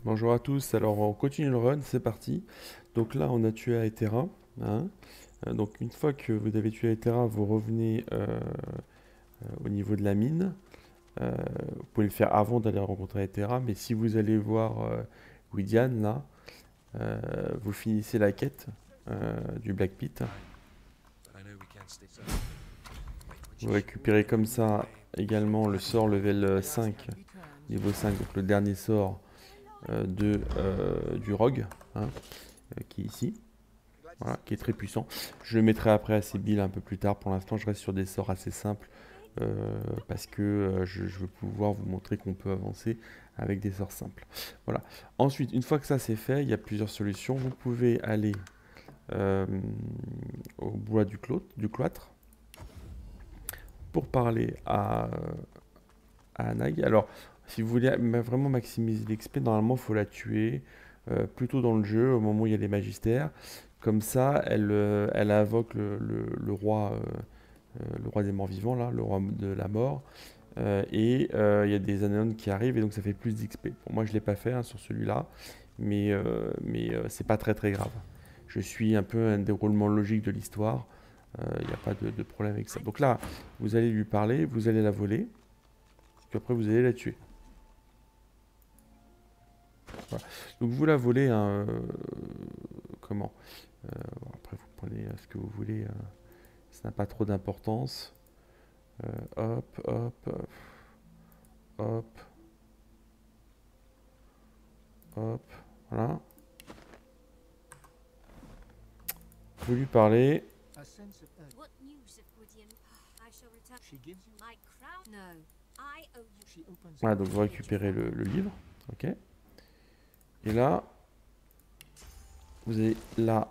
Bonjour à tous, alors on continue le run, c'est parti. Donc là on a tué Aetera, hein. Donc une fois que vous avez tué Aetera, vous revenez au niveau de la mine. Vous pouvez le faire avant d'aller rencontrer Aetera, mais si vous allez voir Gwydian là, vous finissez la quête du Black Pit. Vous récupérez comme ça également le sort level 5, niveau 5, donc le dernier sort du Rogue, hein, qui est ici. Voilà, qui est très puissant. Je le mettrai après à Sibyl un peu plus tard. Pour l'instant, je reste sur des sorts assez simples parce que je veux pouvoir vous montrer qu'on peut avancer avec des sorts simples. Voilà. Ensuite, une fois que ça c'est fait, il y a plusieurs solutions. Vous pouvez aller euh, au bois du cloître pour parler à Anag. Alors, si vous voulez vraiment maximiser l'XP, normalement, il faut la tuer plutôt dans le jeu, au moment où il y a les magistères. Comme ça, elle invoque le roi des morts vivants, là, le roi de la mort. Il y a des anémones qui arrivent et donc ça fait plus d'XP. Bon, moi, je ne l'ai pas fait hein, sur celui-là, mais c'est pas très très grave. Je suis un peu un déroulement logique de l'histoire. Il n'y a pas de problème avec ça. Donc là, vous allez lui parler, vous allez la voler, puis après vous allez la tuer. Voilà. Donc vous la volez, hein, comment bon, après vous prenez ce que vous voulez, ça n'a pas trop d'importance. Hop, hop, hop, hop, voilà. Vous lui parlez. Voilà, donc vous récupérez le livre, ok. Et là, vous allez là,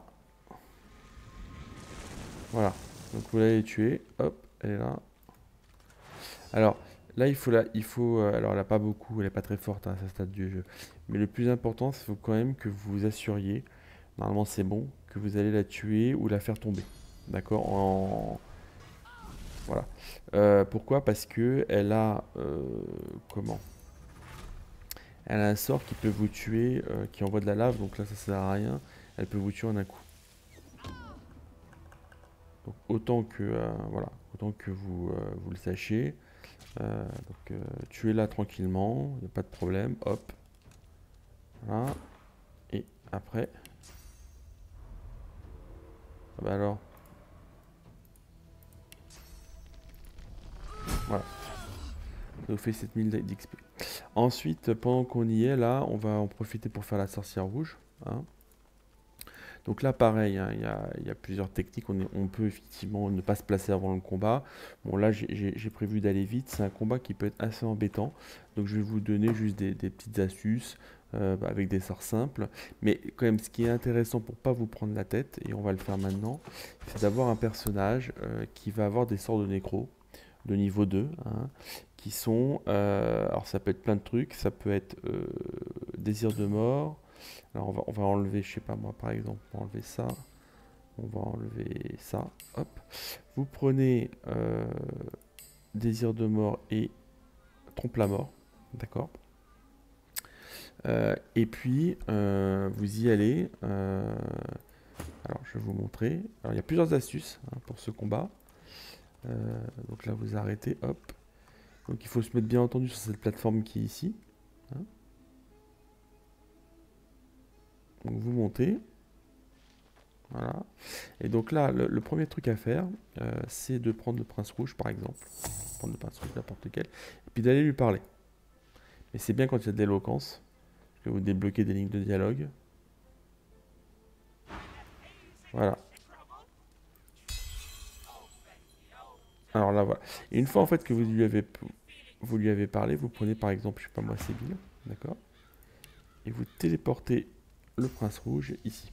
voilà. Donc vous l'allez tuer, hop, elle est là. Alors là, alors elle n'a pas beaucoup, elle n'est pas très forte hein, à ce stade du jeu. Mais le plus important, c'est quand même que vous vous assuriez, normalement c'est bon, que vous allez la tuer ou la faire tomber. D'accord. Voilà. Pourquoi? Parce que elle a comment? Elle a un sort qui peut vous tuer, qui envoie de la lave, donc là ça sert à rien. Elle peut vous tuer en un coup. Donc autant que voilà, autant que vous le sachiez. Tuez-la tranquillement, il n'y a pas de problème. Hop, voilà. Et après, ah bah alors, voilà, ça vous fait 7000 d'XP. Ensuite, pendant qu'on y est, là, on va en profiter pour faire la sorcière rouge, hein. Donc là, pareil, hein, il y a plusieurs techniques. On peut effectivement ne pas se placer avant le combat. Bon, là, j'ai prévu d'aller vite. C'est un combat qui peut être assez embêtant. Donc je vais vous donner juste des petites astuces avec des sorts simples. Mais quand même, ce qui est intéressant pour pas vous prendre la tête, et on va le faire maintenant, c'est d'avoir un personnage qui va avoir des sorts de nécro de niveau 2, hein, qui sont... alors ça peut être plein de trucs. Ça peut être désir de mort. Alors on va enlever, je sais pas moi, par exemple, on va enlever ça. On va enlever ça. Hop. Vous prenez désir de mort et trompe la mort. D'accord. Et puis vous y allez. Alors je vais vous montrer. Alors il y a plusieurs astuces hein, pour ce combat. Donc là vous arrêtez. Hop. Donc il faut se mettre bien entendu sur cette plateforme qui est ici, hein. Donc vous montez. Voilà. Et donc là, le premier truc à faire, c'est de prendre le prince rouge, par exemple. Prendre le prince rouge, n'importe lequel. Et puis d'aller lui parler. Mais c'est bien quand il y a de l'éloquence, que vous débloquez des lignes de dialogue. Voilà. Alors là, voilà. Et une fois en fait que vous lui avez parlé, vous prenez par exemple, je sais pas moi, Sébille, d'accord? Et vous téléportez le prince rouge ici.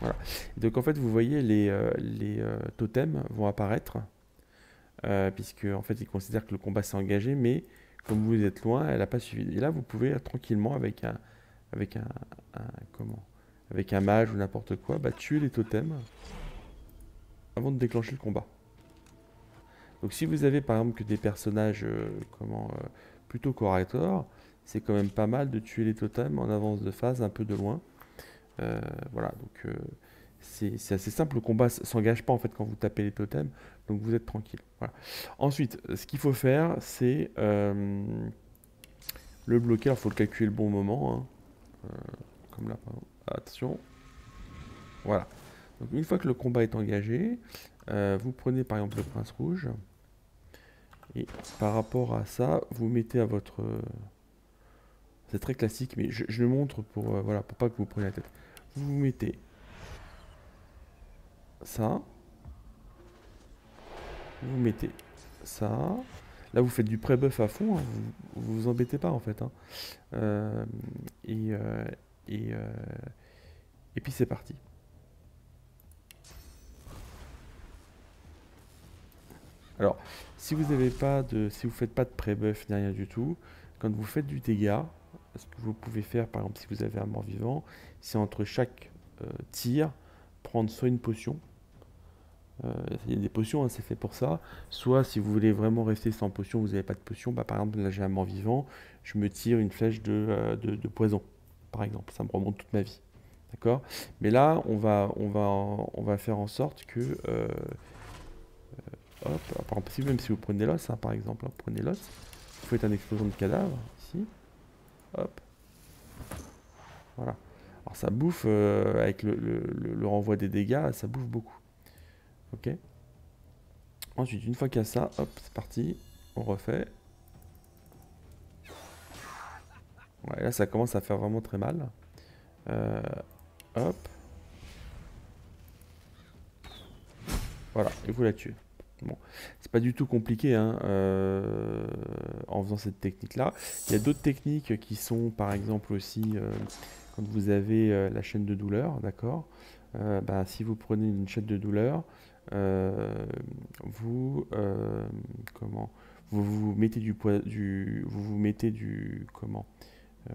Voilà. Donc en fait, vous voyez les totems vont apparaître. Puisque en fait il considère que le combat s'est engagé, mais comme vous êtes loin, elle n'a pas suivi. Et là, vous pouvez tranquillement avec un- comment, avec un mage ou n'importe quoi, tuer les totems avant de déclencher le combat. Donc si vous avez par exemple que des personnages plutôt corps à corps, c'est quand même pas mal de tuer les totems en avance de phase, un peu de loin. Voilà, donc c'est assez simple, le combat s'engage pas en fait quand vous tapez les totems, donc vous êtes tranquille. Voilà. Ensuite, ce qu'il faut faire, c'est le bloquer. Alors il faut le calculer le bon moment, hein. Comme là, par exemple. Attention. Voilà. Donc une fois que le combat est engagé, vous prenez par exemple le prince rouge, et par rapport à ça, vous mettez à votre... c'est très classique, mais je le montre pour, voilà, pour pas que vous preniez la tête. Vous mettez ça, vous mettez ça. Là, vous faites du pré-buff à fond, hein, vous vous embêtez pas en fait, hein. Euh, et, euh, et, euh, et puis c'est parti. Alors, si vous avez pas de, si vous faites pas de pré-buff ni rien du tout, quand vous faites du dégât, ce que vous pouvez faire, par exemple, si vous avez un mort-vivant, c'est entre chaque tir, prendre soit une potion. Il y a des potions, hein, c'est fait pour ça. Soit si vous voulez vraiment rester sans potion, vous n'avez pas de potion, bah, par exemple là j'ai un mort-vivant, je me tire une flèche de poison, par exemple, ça me remonte toute ma vie. D'accord? Mais là, on va faire en sorte que, hop, par exemple, même si vous prenez l'os, hein, par exemple, hein, vous prenez l'os, vous faites une explosion de cadavre, ici, hop, voilà. Alors ça bouffe, avec le renvoi des dégâts, ça bouffe beaucoup. Ok? Ensuite, une fois qu'il y a ça, hop, c'est parti, on refait. Ouais, là, ça commence à faire vraiment très mal. Hop. Voilà, et vous la tuez. Bon, c'est pas du tout compliqué hein, en faisant cette technique-là. Il y a d'autres techniques qui sont, par exemple aussi, quand vous avez la chaîne de douleur, d'accord? Bah, si vous prenez une chaîne de douleur, vous, comment? Vous mettez vous vous mettez du, comment? euh,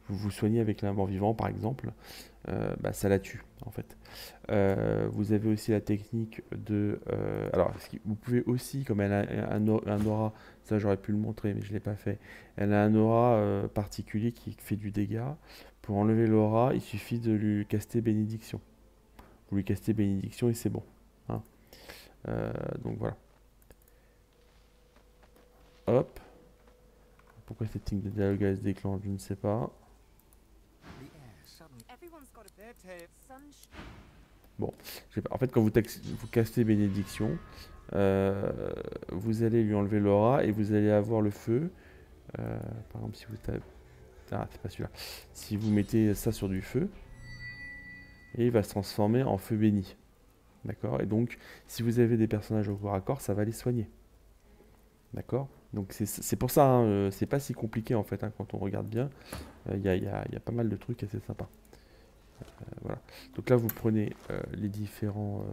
vous vous soignez avec la mort vivant par exemple, bah, ça la tue en fait. Vous avez aussi la technique de... alors vous pouvez aussi, comme elle a un aura, ça j'aurais pu le montrer mais je ne l'ai pas fait, elle a un aura particulier qui fait du dégât. Pour enlever l'aura, il suffit de lui caster bénédiction. Vous lui castez bénédiction et c'est bon, hein. Donc voilà. Hop. Pourquoi cette ligne de dialogue elle se déclenche, je ne sais pas. Bon, je sais pas. En fait, quand vous castez bénédiction, vous allez lui enlever l'aura et vous allez avoir le feu. Par exemple, si vous tapez... Ah, c'est pas celui-là. Si vous mettez ça sur du feu, et il va se transformer en feu béni. D'accord? Et donc, si vous avez des personnages au corps à corps, ça va les soigner. D'accord? Donc c'est pour ça, hein, c'est pas si compliqué en fait, hein, quand on regarde bien. Il y a pas mal de trucs assez sympas. Voilà. Donc là, vous prenez les différents...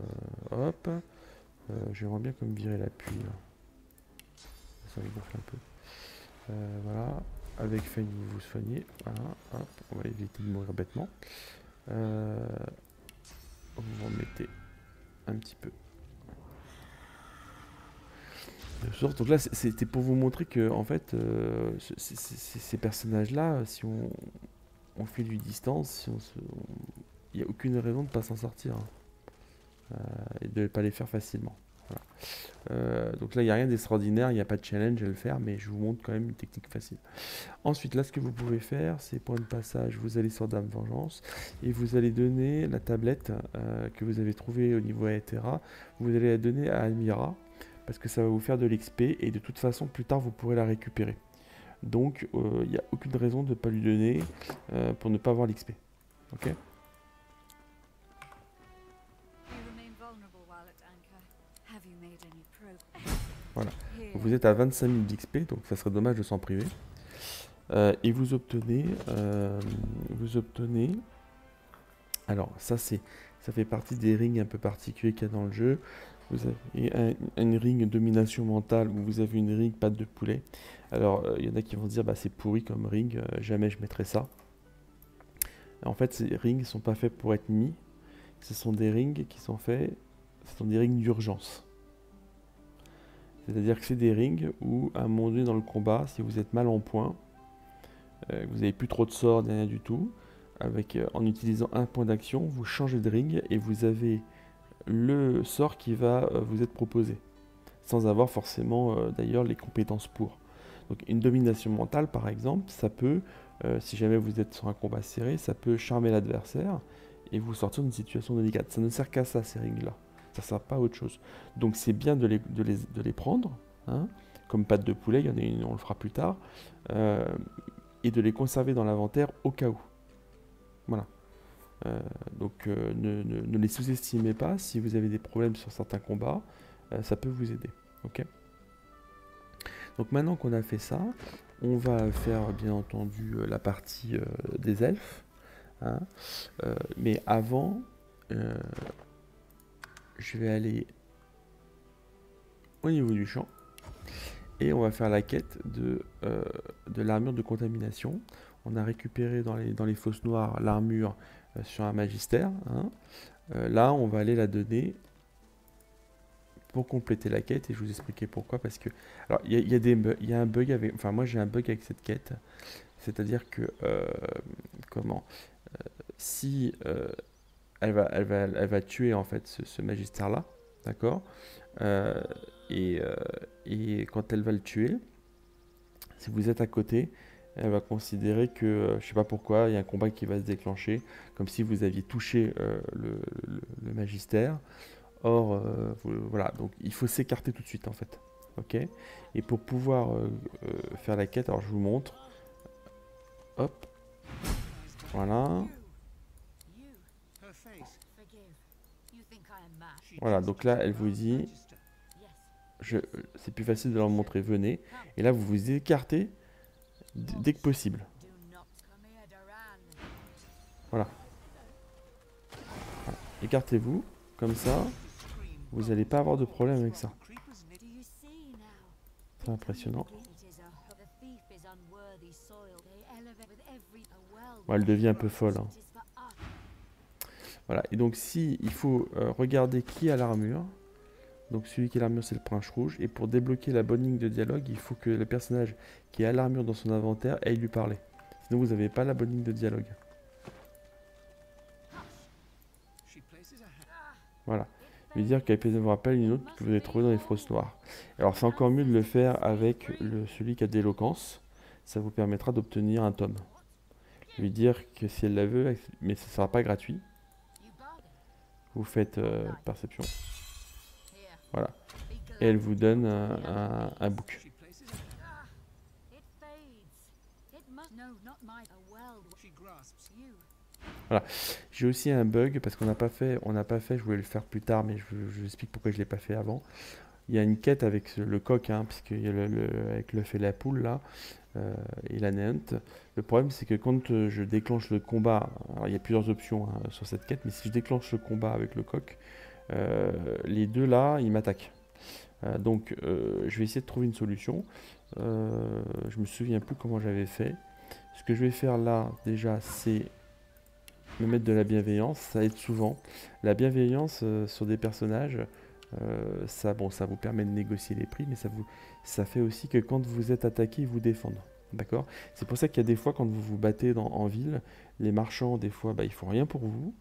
hop. J'aimerais bien comme virer l'appui. Ça va gonfler un peu. Voilà. Avec Feigne, vous vous soignez. Voilà. Hop. On va éviter de mourir bêtement. Vous remettez un petit peu. Donc là, c'était pour vous montrer que, en fait, ces personnages-là, si on fait du distance, il n'y a aucune raison de ne pas s'en sortir, hein, et de ne pas les faire facilement. Voilà. Donc là, il n'y a rien d'extraordinaire, il n'y a pas de challenge à le faire, mais je vous montre quand même une technique facile. Ensuite, là, ce que vous pouvez faire, c'est point de passage, vous allez sur Dame Vengeance, et vous allez donner la tablette que vous avez trouvée au niveau Aetera, vous allez la donner à Almira, parce que ça va vous faire de l'XP, et de toute façon, plus tard, vous pourrez la récupérer. Donc, il n'y a aucune raison de ne pas lui donner pour ne pas avoir l'XP. Ok? Voilà. Vous êtes à 25 000 d'XP, donc ça serait dommage de s'en priver. Et vous obtenez... alors, ça fait partie des rings un peu particuliers qu'il y a dans le jeu. Vous avez une ring domination mentale où vous avez une ring patte de poulet. Alors, il y en a qui vont se dire, bah, c'est pourri comme ring, jamais je mettrai ça. En fait, ces rings ne sont pas faits pour être mis. Ce sont des rings qui sont faits, ce sont des rings d'urgence. C'est-à-dire que c'est des rings où, à un moment donné dans le combat, si vous êtes mal en point, vous n'avez plus trop de sorts, rien du tout, en utilisant un point d'action, vous changez de ring et vous avez le sort qui va vous être proposé, sans avoir forcément d'ailleurs les compétences pour. Donc une domination mentale par exemple, ça peut, si jamais vous êtes sur un combat serré, ça peut charmer l'adversaire et vous sortir d'une situation délicate. Ça ne sert qu'à ça ces rings-là, ça ne sert pas à autre chose. Donc c'est bien de les prendre, hein, comme pâte de poulet, il y en a une, on le fera plus tard, et de les conserver dans l'inventaire au cas où. Voilà. Donc ne les sous-estimez pas, si vous avez des problèmes sur certains combats, ça peut vous aider. Ok. Donc maintenant qu'on a fait ça, on va faire bien entendu la partie des elfes. Hein. Mais avant, je vais aller au niveau du champ et on va faire la quête de l'armure de contamination. On a récupéré dans les fosses noires l'armure sur un magistère. Hein. Là, on va aller la donner pour compléter la quête et je vous expliquer pourquoi. Parce que, alors, il y a un bug avec, enfin, moi j'ai un bug avec cette quête, c'est-à-dire que, si elle va tuer en fait ce magistère-là, d'accord, et quand elle va le tuer, si vous êtes à côté, elle va considérer que, je sais pas pourquoi, il y a un combat qui va se déclencher, comme si vous aviez touché le magistère. Or, voilà, donc il faut s'écarter tout de suite en fait. Ok. Et pour pouvoir faire la quête, alors je vous montre. Hop. Voilà. Voilà, donc là, elle vous dit, c'est plus facile de leur montrer, venez. Et là, vous vous écartez dès que possible. Voilà. Écartez-vous, comme ça, vous n'allez pas avoir de problème avec ça. C'est impressionnant. Bon, elle devient un peu folle. Hein. Voilà, et donc si il faut regarder qui a l'armure. Donc celui qui a l'armure, c'est le prince rouge. Et pour débloquer la bonne ligne de dialogue, il faut que le personnage qui a l'armure dans son inventaire aille lui parler. Sinon vous n'avez pas la bonne ligne de dialogue. Voilà. Lui dire qu'elle vous rappelle une autre que vous avez trouvée dans les fosses noires. Alors c'est encore mieux de le faire avec celui qui a d'éloquence. Ça vous permettra d'obtenir un tome. Lui dire que si elle la veut, mais ce ne sera pas gratuit. Vous faites perception. Voilà. Et elle vous donne un book. Voilà. J'ai aussi un bug parce qu'on n'a pas fait, je voulais le faire plus tard, mais je vous explique pourquoi je ne l'ai pas fait avant. Il y a une quête avec le coq, hein, puisqu'il y a avec l'œuf et la poule là, et la néante. Le problème c'est que quand je déclenche le combat, alors il y a plusieurs options hein, sur cette quête, mais si je déclenche le combat avec le coq, les deux là, ils m'attaquent. Donc je vais essayer de trouver une solution. Je me souviens plus comment j'avais fait. Ce que je vais faire là, déjà, c'est me mettre de la bienveillance. Ça aide souvent. La bienveillance sur des personnages, ça vous permet de négocier les prix, mais ça fait aussi que quand vous êtes attaqué, ils vous défendent. D'accord. C'est pour ça qu'il y a des fois, quand vous vous battez en ville, les marchands, des fois, ils font rien pour vous.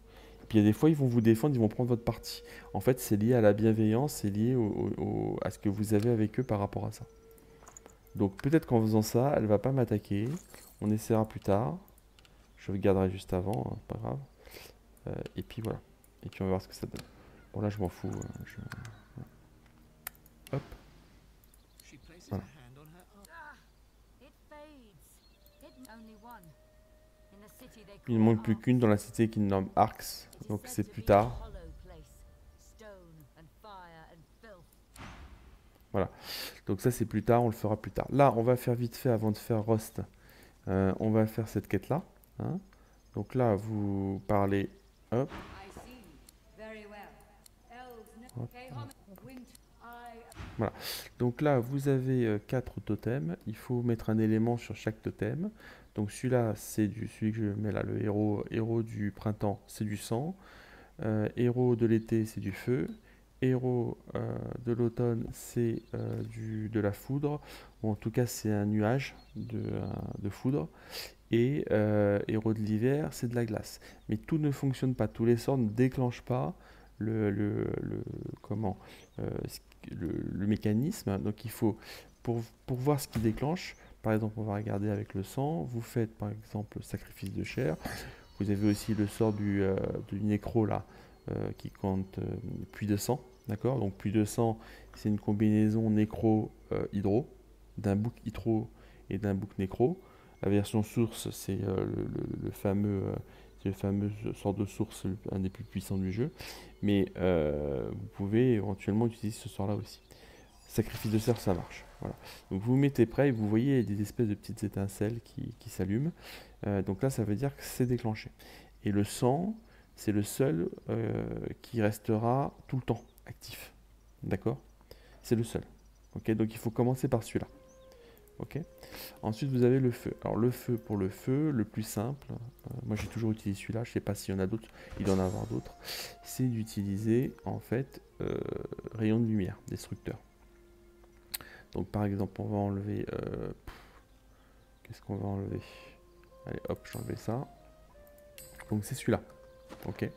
Puis il y a des fois, ils vont vous défendre, ils vont prendre votre parti. En fait, c'est lié à la bienveillance, c'est lié à ce que vous avez avec eux par rapport à ça. Donc peut-être qu'en faisant ça, elle va pas m'attaquer. On essaiera plus tard. Je regarderai juste avant, hein, pas grave. Et puis voilà. Et puis on va voir ce que ça donne. Bon là je m'en fous. Hop. Voilà. Il ne manque plus qu'une dans la cité qui nomme Arx. Donc c'est plus tard. Voilà. Donc ça c'est plus tard, on le fera plus tard. Là on va faire vite fait avant de faire Rost. On va faire cette quête là. Hein. Donc là vous parlez. Hop. Hop. Voilà. Donc là vous avez 4 totems. Il faut mettre un élément sur chaque totem. Donc celui-là c'est celui que je mets là, le héros du printemps, c'est du sang. Héros de l'été c'est du feu. héros de l'automne, c'est de la foudre, ou en tout cas c'est un nuage de foudre, et héros de l'hiver, c'est de la glace. Mais tout ne fonctionne pas, tous les sorts ne déclenchent pas comment, le mécanisme. Donc il faut, pour voir ce qui déclenche, par exemple on va regarder avec le sang, vous faites par exemple sacrifice de chair, vous avez aussi le sort du nécro là, qui compte puits de sang, d'accord. Donc puits de sang, c'est une combinaison nécro-hydro, d'un bouc hydro et d'un bouc nécro. La version source, c'est le fameux sort de source, un des plus puissants du jeu. Mais vous pouvez éventuellement utiliser ce sort là aussi. Sacrifice de cerf, ça marche. Voilà. Donc vous vous mettez prêt et vous voyez des espèces de petites étincelles qui s'allument. Donc là, ça veut dire que c'est déclenché. Et le sang, c'est le seul qui restera tout le temps actif. D'accord? C'est le seul. Ok, donc il faut commencer par celui-là. Ok. Ensuite, vous avez le feu. Alors le feu, pour le feu, le plus simple, moi j'ai toujours utilisé celui-là, je sais pas s'il y en a d'autres, il doit en avoir d'autres, c'est d'utiliser en fait rayon de lumière, destructeur. Donc par exemple, on va enlever... qu'est-ce qu'on va enlever? Allez, hop, j'ai enlevé ça. Donc c'est celui-là. Ok.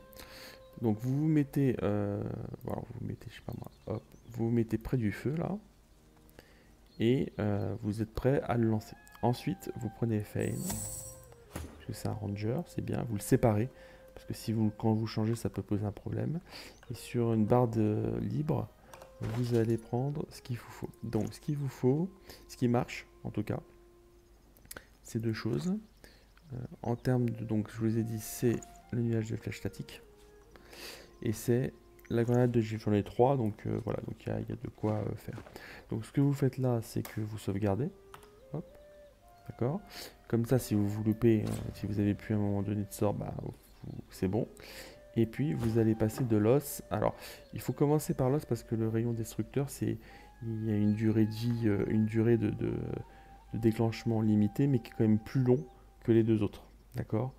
Donc vous vous mettez... voilà, vous mettez, je sais pas moi, hop, vous vous mettez près du feu là. Et vous êtes prêt à le lancer. Ensuite, vous prenez Fane, parce que c'est un ranger, c'est bien, vous le séparez, parce que si vous, quand vous changez, ça peut poser un problème. Et sur une barre de libre, vous allez prendre ce qu'il vous faut. Donc, ce qu'il vous faut, ce qui marche, en tout cas, c'est deux choses. En termes de, donc, je vous ai dit, c'est le nuage de flèches statiques, et c'est la grenade de gifle. J'en ai trois, donc voilà, donc il y a de quoi faire. Donc, ce que vous faites là, c'est que vous sauvegardez. Hop. D'accord. Comme ça, si vous vous loupez, si vous avez plus à un moment donné de sort, bah, c'est bon. Et puis, vous allez passer de l'os. Alors, il faut commencer par l'os parce que le rayon destructeur, il y a une durée de vie, une durée de déclenchement limitée, mais qui est quand même plus long que les deux autres. D'accord.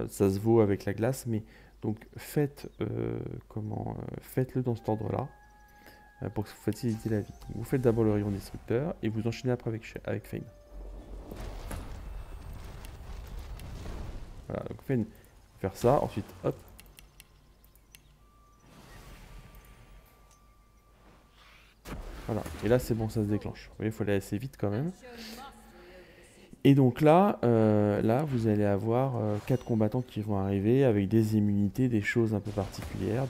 Ça se vaut avec la glace, mais donc faites-le dans cet ordre-là pour que vous facilitez la vie. Vous faites d'abord le rayon destructeur et vous enchaînez après avec Fane. Voilà, donc faire ça, ensuite hop. Voilà, et là c'est bon, ça se déclenche. Vous voyez, il faut aller assez vite quand même. Et donc là, vous allez avoir 4 combattants qui vont arriver avec des immunités, des choses un peu particulières.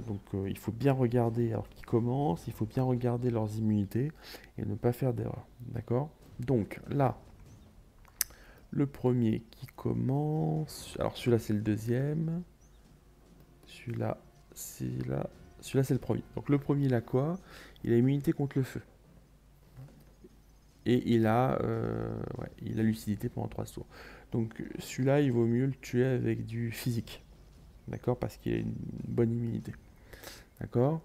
Donc il faut bien regarder, alors qu'ils commencent, il faut bien regarder leurs immunités et ne pas faire d'erreur. D'accord? Donc là, le premier qui commence. Alors celui-là c'est le deuxième. Celui-là c'est le premier. Donc le premier il a quoi? Il a immunité contre le feu. Et il a lucidité pendant 3 tours. Donc celui-là il vaut mieux le tuer avec du physique. D'accord? Parce qu'il a une bonne immunité. D'accord?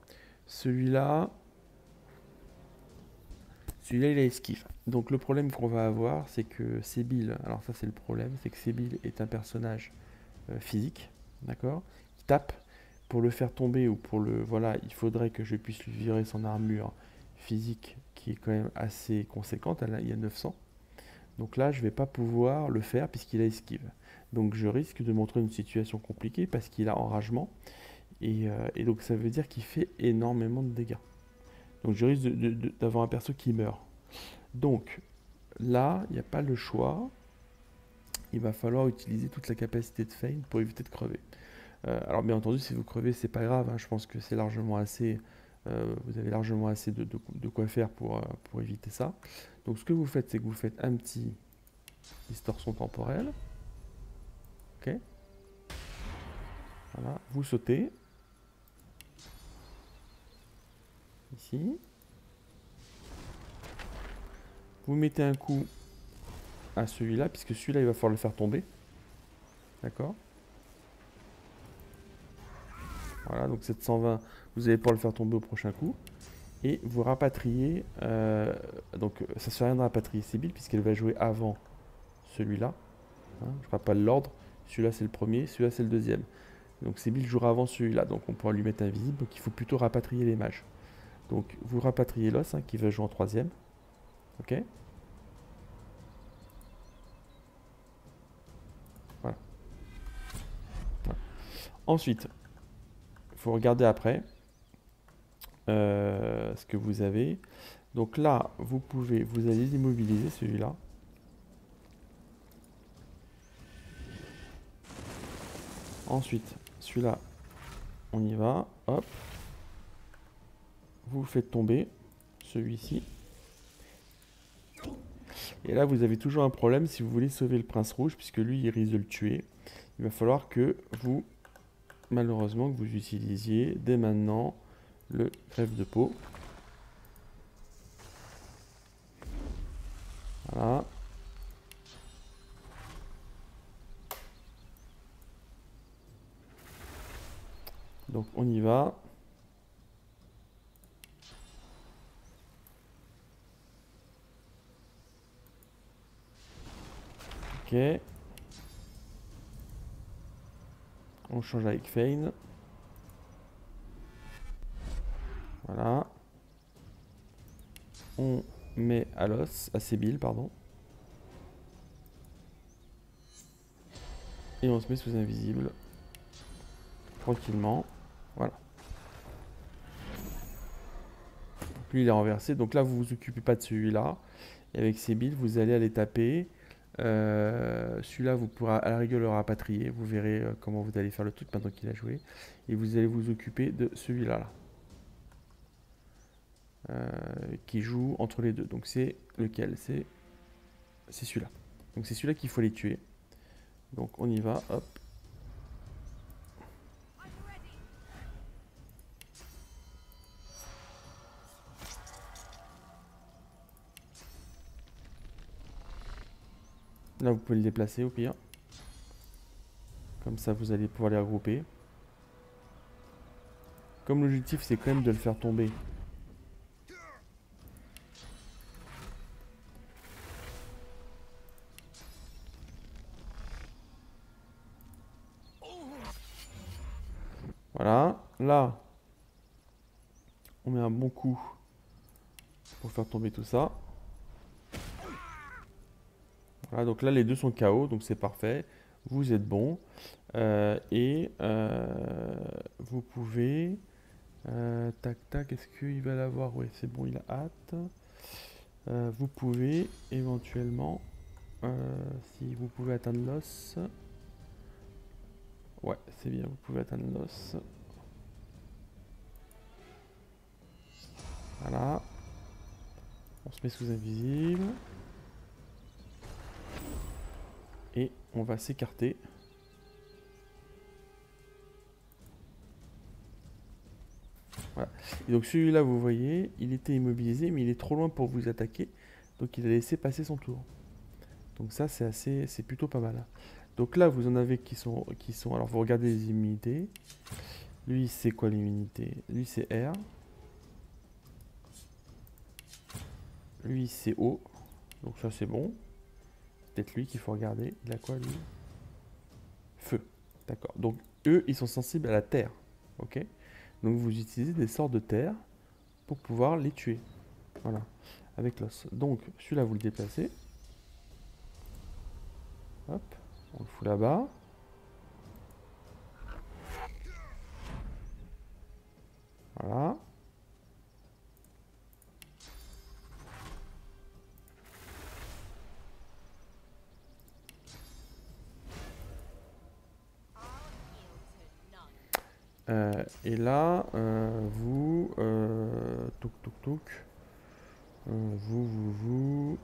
Celui-là il a esquive. Donc le problème qu'on va avoir, c'est que Sébil, alors ça c'est le problème, c'est que Sébil est un personnage physique, d'accord, qui tape. Pour le faire tomber ou pour le... Voilà, il faudrait que je puisse lui virer son armure physique qui est quand même assez conséquente, il y a 900. Donc là, je ne vais pas pouvoir le faire puisqu'il a esquive. Donc je risque de montrer une situation compliquée parce qu'il a enragement. Et donc ça veut dire qu'il fait énormément de dégâts. Donc je risque d'avoir un perso qui meurt. Donc là, il n'y a pas le choix. Il va falloir utiliser toute la capacité de Fane pour éviter de crever. Alors bien entendu, si vous crevez, c'est pas grave. Hein, je pense que c'est largement assez. Vous avez largement assez de quoi faire pour éviter ça. Donc ce que vous faites, c'est que vous faites un petit distorsion temporelle. Ok. Voilà. Vous sautez. Ici. Vous mettez un coup à celui-là, puisque celui-là, il va falloir le faire tomber. D'accord. Voilà, donc 720, vous allez pouvoir le faire tomber au prochain coup. Et vous rapatriez, donc ça ne sert à rien de rapatrier Sébil puisqu'elle va jouer avant celui-là. Hein, je ne rappelle pas l'ordre, celui-là c'est le premier, celui-là c'est le deuxième. Donc Sébil jouera avant celui-là, donc on pourra lui mettre invisible. Donc il faut plutôt rapatrier les mages. Donc vous rapatriez l'os qui va jouer en troisième. Ok. Voilà. Voilà. Ensuite, il faut regarder après ce que vous avez. Donc là, vous allez immobiliser celui-là. Ensuite, celui-là, on y va. Hop. Vous le faites tomber. Celui-ci. Et là, vous avez toujours un problème si vous voulez sauver le prince rouge, puisque lui, il risque de le tuer. Il va falloir que vous, malheureusement, que vous utilisiez dès maintenant le greffe de peau. Voilà. Donc on y va. Ok. On change avec Fein. Voilà. On met à l'os, à Sébil, pardon. Et on se met sous invisible. Tranquillement. Voilà. Donc lui, il est renversé. Donc là, vous vous occupez pas de celui-là. Et avec Sébil, vous allez aller taper. Celui-là, vous pourrez à la rigueur le rapatrier. Vous verrez comment vous allez faire le truc maintenant qu'il a joué. Et vous allez vous occuper de celui-là. Là. Qui joue entre les deux. Donc c'est lequel? C'est celui-là. Donc c'est celui-là qu'il faut les tuer. Donc on y va, hop. Là vous pouvez le déplacer au pire. Comme ça vous allez pouvoir les regrouper. Comme l'objectif c'est quand même de le faire tomber. Voilà, là, on met un bon coup pour faire tomber tout ça. Voilà, donc là les deux sont KO, donc c'est parfait. Vous êtes bon. Vous pouvez... tac tac, est-ce qu'il va l'avoir? Oui, c'est bon, il a hâte. Vous pouvez éventuellement, si vous pouvez atteindre l'os. Ouais, c'est bien, vous pouvez atteindre l'os. Voilà. On se met sous invisible. Et on va s'écarter. Voilà. Et donc celui-là, vous voyez, il était immobilisé, mais il est trop loin pour vous attaquer. Donc il a laissé passer son tour. Donc ça, c'est plutôt pas mal. Donc là, vous en avez qui sont... Alors vous regardez les immunités. Lui, c'est quoi l'immunité? Lui, c'est R. Lui, c'est O. Donc ça, c'est bon. Peut-être lui qu'il faut regarder. Il a quoi, lui? Feu. D'accord. Donc eux, ils sont sensibles à la terre. Ok. Donc vous utilisez des sorts de terre pour pouvoir les tuer. Voilà. Avec l'os. Donc celui-là, vous le déplacez. Hop. On le fout là-bas. Voilà. Et là, vous... touk touk touk. Vous...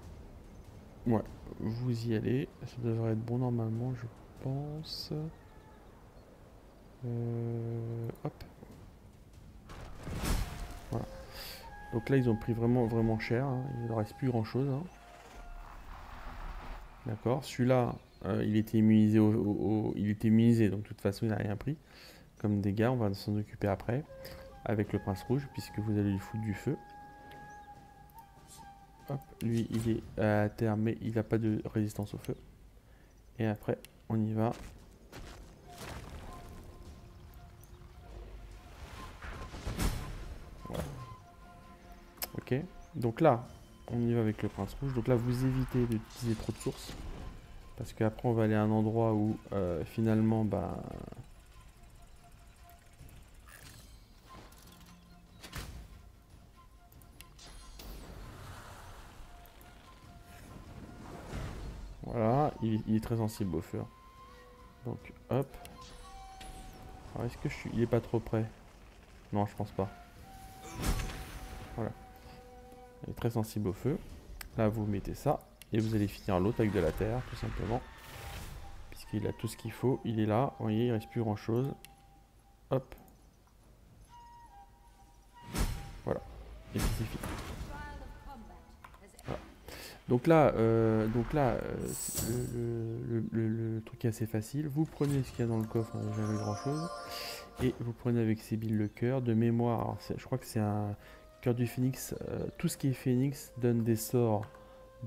Ouais, vous y allez. Ça devrait être bon normalement, je pense. Hop. Voilà. Donc là, ils ont pris vraiment cher. Hein. Il ne leur reste plus grand-chose. Hein. D'accord. Celui-là, il était immunisé il était immunisé, donc de toute façon, il n'a rien pris. Comme dégâts, on va s'en occuper après. Avec le prince rouge, puisque vous allez lui foutre du feu. Hop, lui, il est à terre, mais il n'a pas de résistance au feu. Et après, on y va. Ok. Donc là, on y va avec le prince rouge. Donc là, vous évitez d'utiliser trop de sources. Parce qu'après, on va aller à un endroit où finalement, bah... Voilà, il est très sensible au feu. Donc, hop. Alors, est-ce que je suis... Il est pas trop près? Non, je pense pas. Voilà. Il est très sensible au feu. Là, vous mettez ça. Et vous allez finir l'autre avec de la terre, tout simplement. Puisqu'il a tout ce qu'il faut. Il est là. Vous voyez, il reste plus grand-chose. Hop. Voilà. Et puis c'est fini. Voilà. Le truc est assez facile. Vous prenez ce qu'il y a dans le coffre, on n'a jamais grand-chose. Et vous prenez avec Sébille le cœur. De mémoire, alors je crois que c'est un cœur du phénix. Tout ce qui est phénix donne des sorts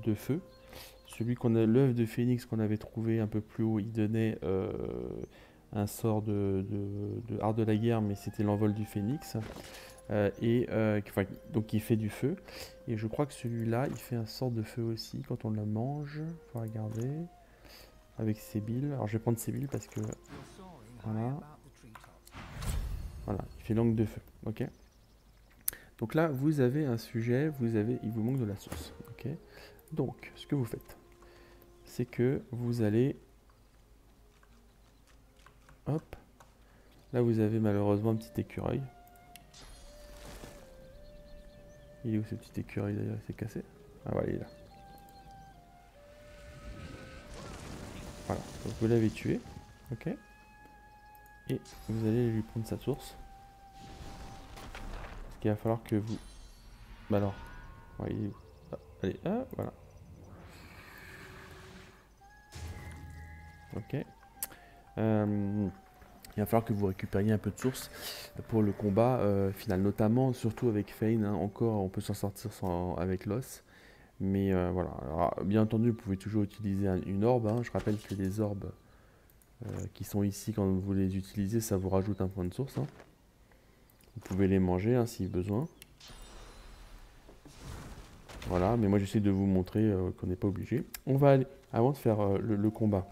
de feu. Celui qu'on a, l'œuf de phénix qu'on avait trouvé un peu plus haut, il donnait un sort de art de la guerre, mais c'était l'envol du phénix. Enfin, donc il fait du feu. Et je crois que celui-là, il fait un sort de feu aussi quand on le mange. Faut regarder. Avec Sébille. Alors je vais prendre Sébille parce que... Voilà. Voilà, il fait langue de feu. Ok. Donc là, vous avez un sujet, il vous manque de la source. Ok. Donc, ce que vous faites, c'est que vous allez... Hop. Là, vous avez malheureusement un petit écureuil. Il est où ce petit écureuil d'ailleurs? Il s'est cassé. Ah voilà, il est là. Voilà, donc vous l'avez tué. Ok. Et vous allez lui prendre sa source. Parce qu'il va falloir que vous... Bah alors. Ouais, il est où? Ah, allez, ah, voilà. Ok. Il va falloir que vous récupériez un peu de source pour le combat final, notamment, surtout avec Fane. Hein, encore, on peut s'en sortir avec l'os. Mais voilà. Alors, bien entendu, vous pouvez toujours utiliser une orbe. Hein. Je rappelle que les orbes qui sont ici, quand vous les utilisez, ça vous rajoute un point de source. Hein. Vous pouvez les manger hein, si besoin. Voilà, mais moi j'essaie de vous montrer qu'on n'est pas obligé. On va aller, avant de faire le combat.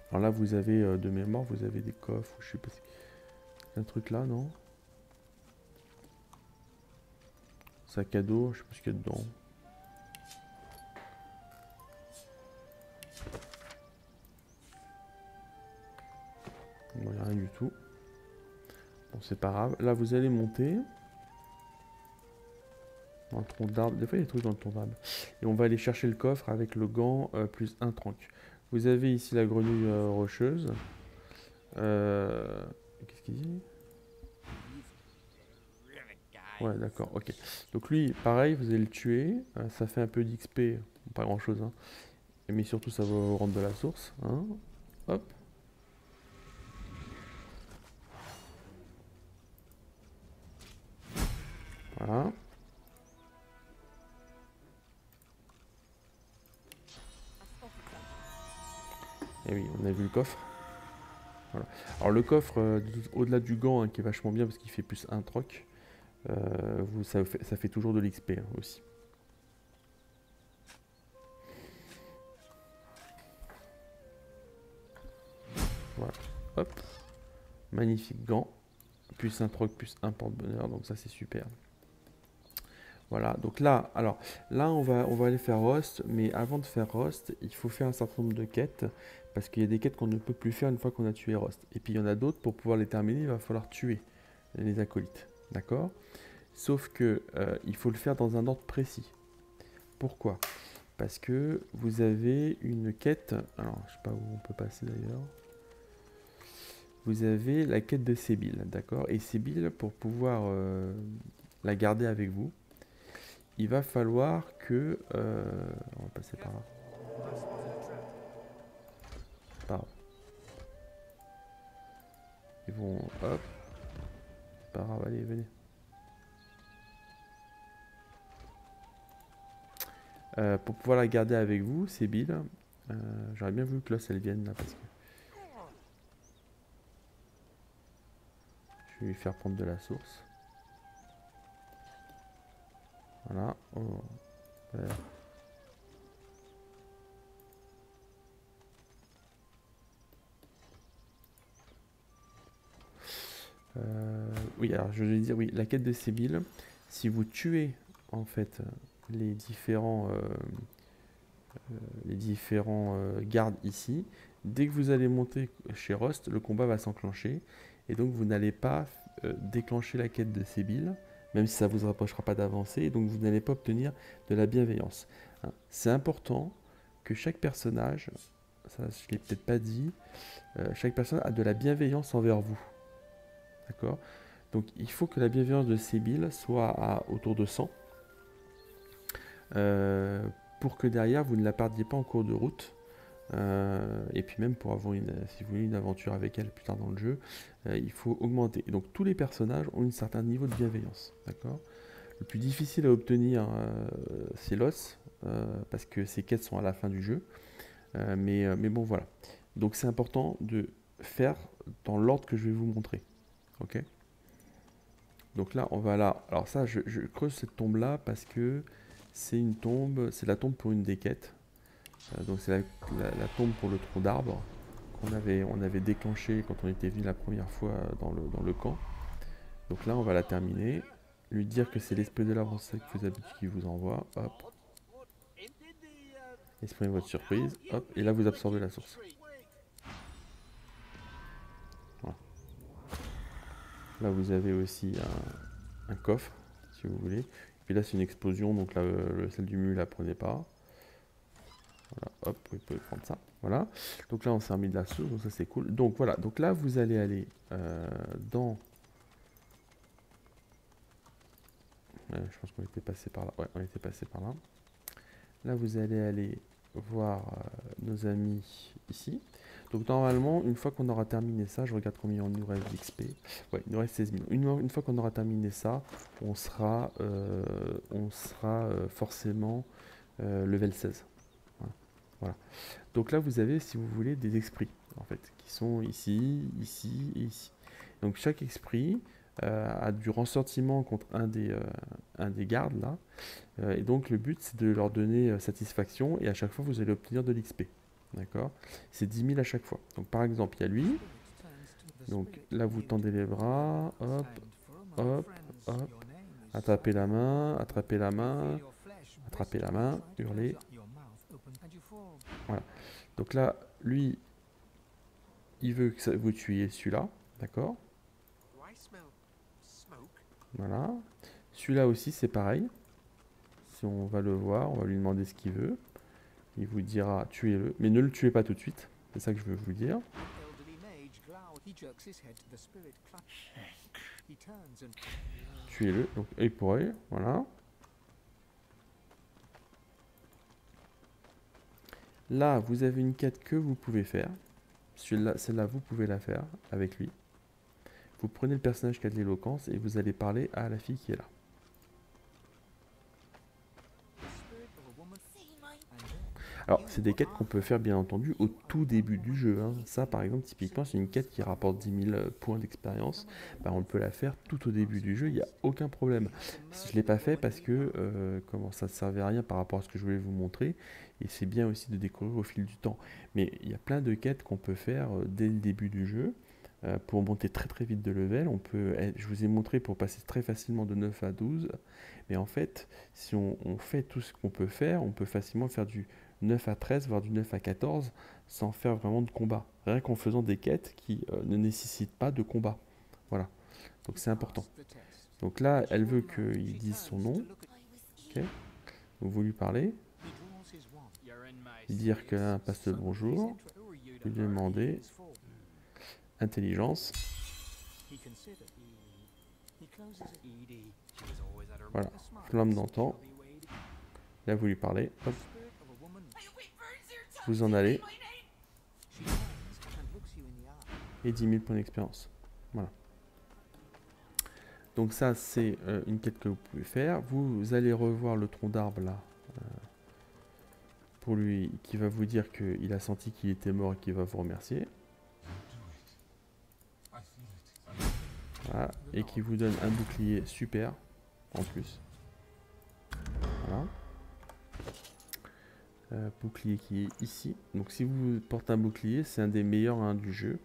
Alors là, vous avez de mémoire, vous avez des coffres, je sais pas si... Un truc là, non? Sac à dos, je sais pas ce qu'il y a dedans. Non, il n'y a rien du tout. Bon, c'est pas grave. Là, vous allez monter. Dans le tronc d'arbre. Des fois, il y a des trucs dans le tronc d'arbre. Et on va aller chercher le coffre avec le gant plus un tranq. Vous avez ici la grenouille rocheuse. Qu'est-ce qu'il dit? Ouais, d'accord, ok. Donc lui, pareil, vous allez le tuer. Ça fait un peu d'XP, pas grand-chose. Hein. Mais surtout, ça va vous rendre de la source. Hein. Hop. Voilà. Et oui, on a vu le coffre. Voilà. Alors le coffre, au-delà du gant, hein, qui est vachement bien parce qu'il fait plus un troc, ça fait toujours de l'XP hein, aussi. Voilà. Hop. Magnifique gant. Plus un troc, plus un porte-bonheur. Donc ça, c'est super. Voilà, donc là, alors là on va aller faire Rust, mais avant de faire Rust, il faut faire un certain nombre de quêtes, parce qu'il y a des quêtes qu'on ne peut plus faire une fois qu'on a tué Rust. Et puis il y en a d'autres, pour pouvoir les terminer, il va falloir tuer les acolytes, d'accord? Sauf que il faut le faire dans un ordre précis. Pourquoi? Parce que vous avez une quête, alors je sais pas où on peut passer d'ailleurs. Vous avez la quête de Sébille, d'accord? Et Sébille, pour pouvoir la garder avec vous, il va falloir que... on va passer par là. Par là. Ils vont... Hop. Par là, allez, venez. Pour pouvoir la garder avec vous, c'est Bill. J'aurais bien voulu que l'os elle vienne là parce que... Je vais lui faire prendre de la source. Voilà. Oh. Vert. Oui, alors je vais dire, oui, la quête de Sébil, si vous tuez en fait les différents gardes ici, dès que vous allez monter chez Rust, le combat va s'enclencher et donc vous n'allez pas déclencher la quête de Sébil, même si ça ne vous rapprochera pas d'avancer, et donc vous n'allez pas obtenir de la bienveillance. Hein. C'est important que chaque personnage, ça je ne l'ai peut-être pas dit, chaque personne a de la bienveillance envers vous. D'accord? Donc il faut que la bienveillance de Sébil soit à autour de 100 pour que derrière vous ne la perdiez pas en cours de route. Et puis même pour avoir si vous voulez une aventure avec elle plus tard dans le jeu, il faut augmenter. Et donc tous les personnages ont un certain niveau de bienveillance. D'accord? Le plus difficile à obtenir, c'est l'os, parce que ces quêtes sont à la fin du jeu. Mais bon voilà. Donc c'est important de faire dans l'ordre que je vais vous montrer. Ok? Donc là, on va là. Alors ça, je creuse cette tombe-là parce que c'est une tombe, c'est la tombe pour une des quêtes. Donc c'est la tombe pour le tronc d'arbre on avait déclenché quand on était venu la première fois dans le camp. Donc là, on va la terminer. Lui dire que c'est l'esprit de l'arbre sec que vous habitez qui vous envoie. Hop. Exprimez votre surprise. Hop. Et là, vous absorbez la source. Voilà. Là, vous avez aussi un coffre, si vous voulez. Et puis là, c'est une explosion, donc là, celle du mule, la prenez pas. Voilà, hop, vous pouvez prendre ça. Voilà. Donc là, on s'est remis de la source, donc ça, c'est cool. Donc voilà, donc là, vous allez aller dans... je pense qu'on était passé par là. Ouais, on était passé par là. Là, vous allez aller voir nos amis ici. Donc normalement, une fois qu'on aura terminé ça, je regarde combien il nous reste d'XP. Ouais, il nous reste 16 000. Une fois qu'on aura terminé ça, on sera forcément level 16. Voilà. Donc là, vous avez, si vous voulez, des esprits, en fait, qui sont ici, ici et ici. Donc chaque esprit a du ressentiment contre un des gardes, là. Et donc le but, c'est de leur donner satisfaction, et à chaque fois, vous allez obtenir de l'XP. D'accord? C'est 10 000 à chaque fois. Donc par exemple, il y a lui. Donc là, vous tendez les bras, hop, hop, hop. Attrapez la main, attrapez la main, attrapez la main, hurlez. Voilà. Donc là, lui, il veut que vous tuiez celui-là, d'accord? Voilà. Celui-là aussi, c'est pareil. Si on va le voir, on va lui demander ce qu'il veut. Il vous dira tuez-le, mais ne le tuez pas tout de suite. C'est ça que je veux vous dire. Tuez-le, donc œil pour œil, voilà. Là, vous avez une quête que vous pouvez faire. Celle-là, vous pouvez la faire avec lui. Vous prenez le personnage qui a de l'éloquence et vous allez parler à la fille qui est là. Alors, c'est des quêtes qu'on peut faire bien entendu au tout début du jeu. Hein. Ça, par exemple, typiquement, c'est une quête qui rapporte 10 000 points d'expérience. Bah, on peut la faire tout au début du jeu, il n'y a aucun problème. Je ne l'ai pas fait parce que ça ne servait à rien par rapport à ce que je voulais vous montrer. Et c'est bien aussi de découvrir au fil du temps. Mais il y a plein de quêtes qu'on peut faire dès le début du jeu. Pour monter très très vite de level, je vous ai montré pour passer très facilement de 9 à 12. Mais en fait, si on fait tout ce qu'on peut faire, on peut facilement faire du 9 à 13, voire du 9 à 14, sans faire vraiment de combat. Rien qu'en faisant des quêtes qui ne nécessitent pas de combat. Voilà. Donc c'est important. Donc là, elle veut qu'il dise son nom. Ok. Donc vous lui parlez. Dire qu'elle passe le bonjour. Lui demander. Intelligence. Voilà. Flamme d'antan. Là, vous lui parlez. Hop. Vous en allez. Et 10 000 points d'expérience. Voilà. Donc ça, c'est une quête que vous pouvez faire. Vous allez revoir le tronc d'arbre là. Pour lui, qui va vous dire qu'il a senti qu'il était mort et qu'il va vous remercier. Voilà. Et qui vous donne un bouclier super, en plus. Voilà. Bouclier qui est ici. Donc si vous portez un bouclier, c'est un des meilleurs hein, du jeu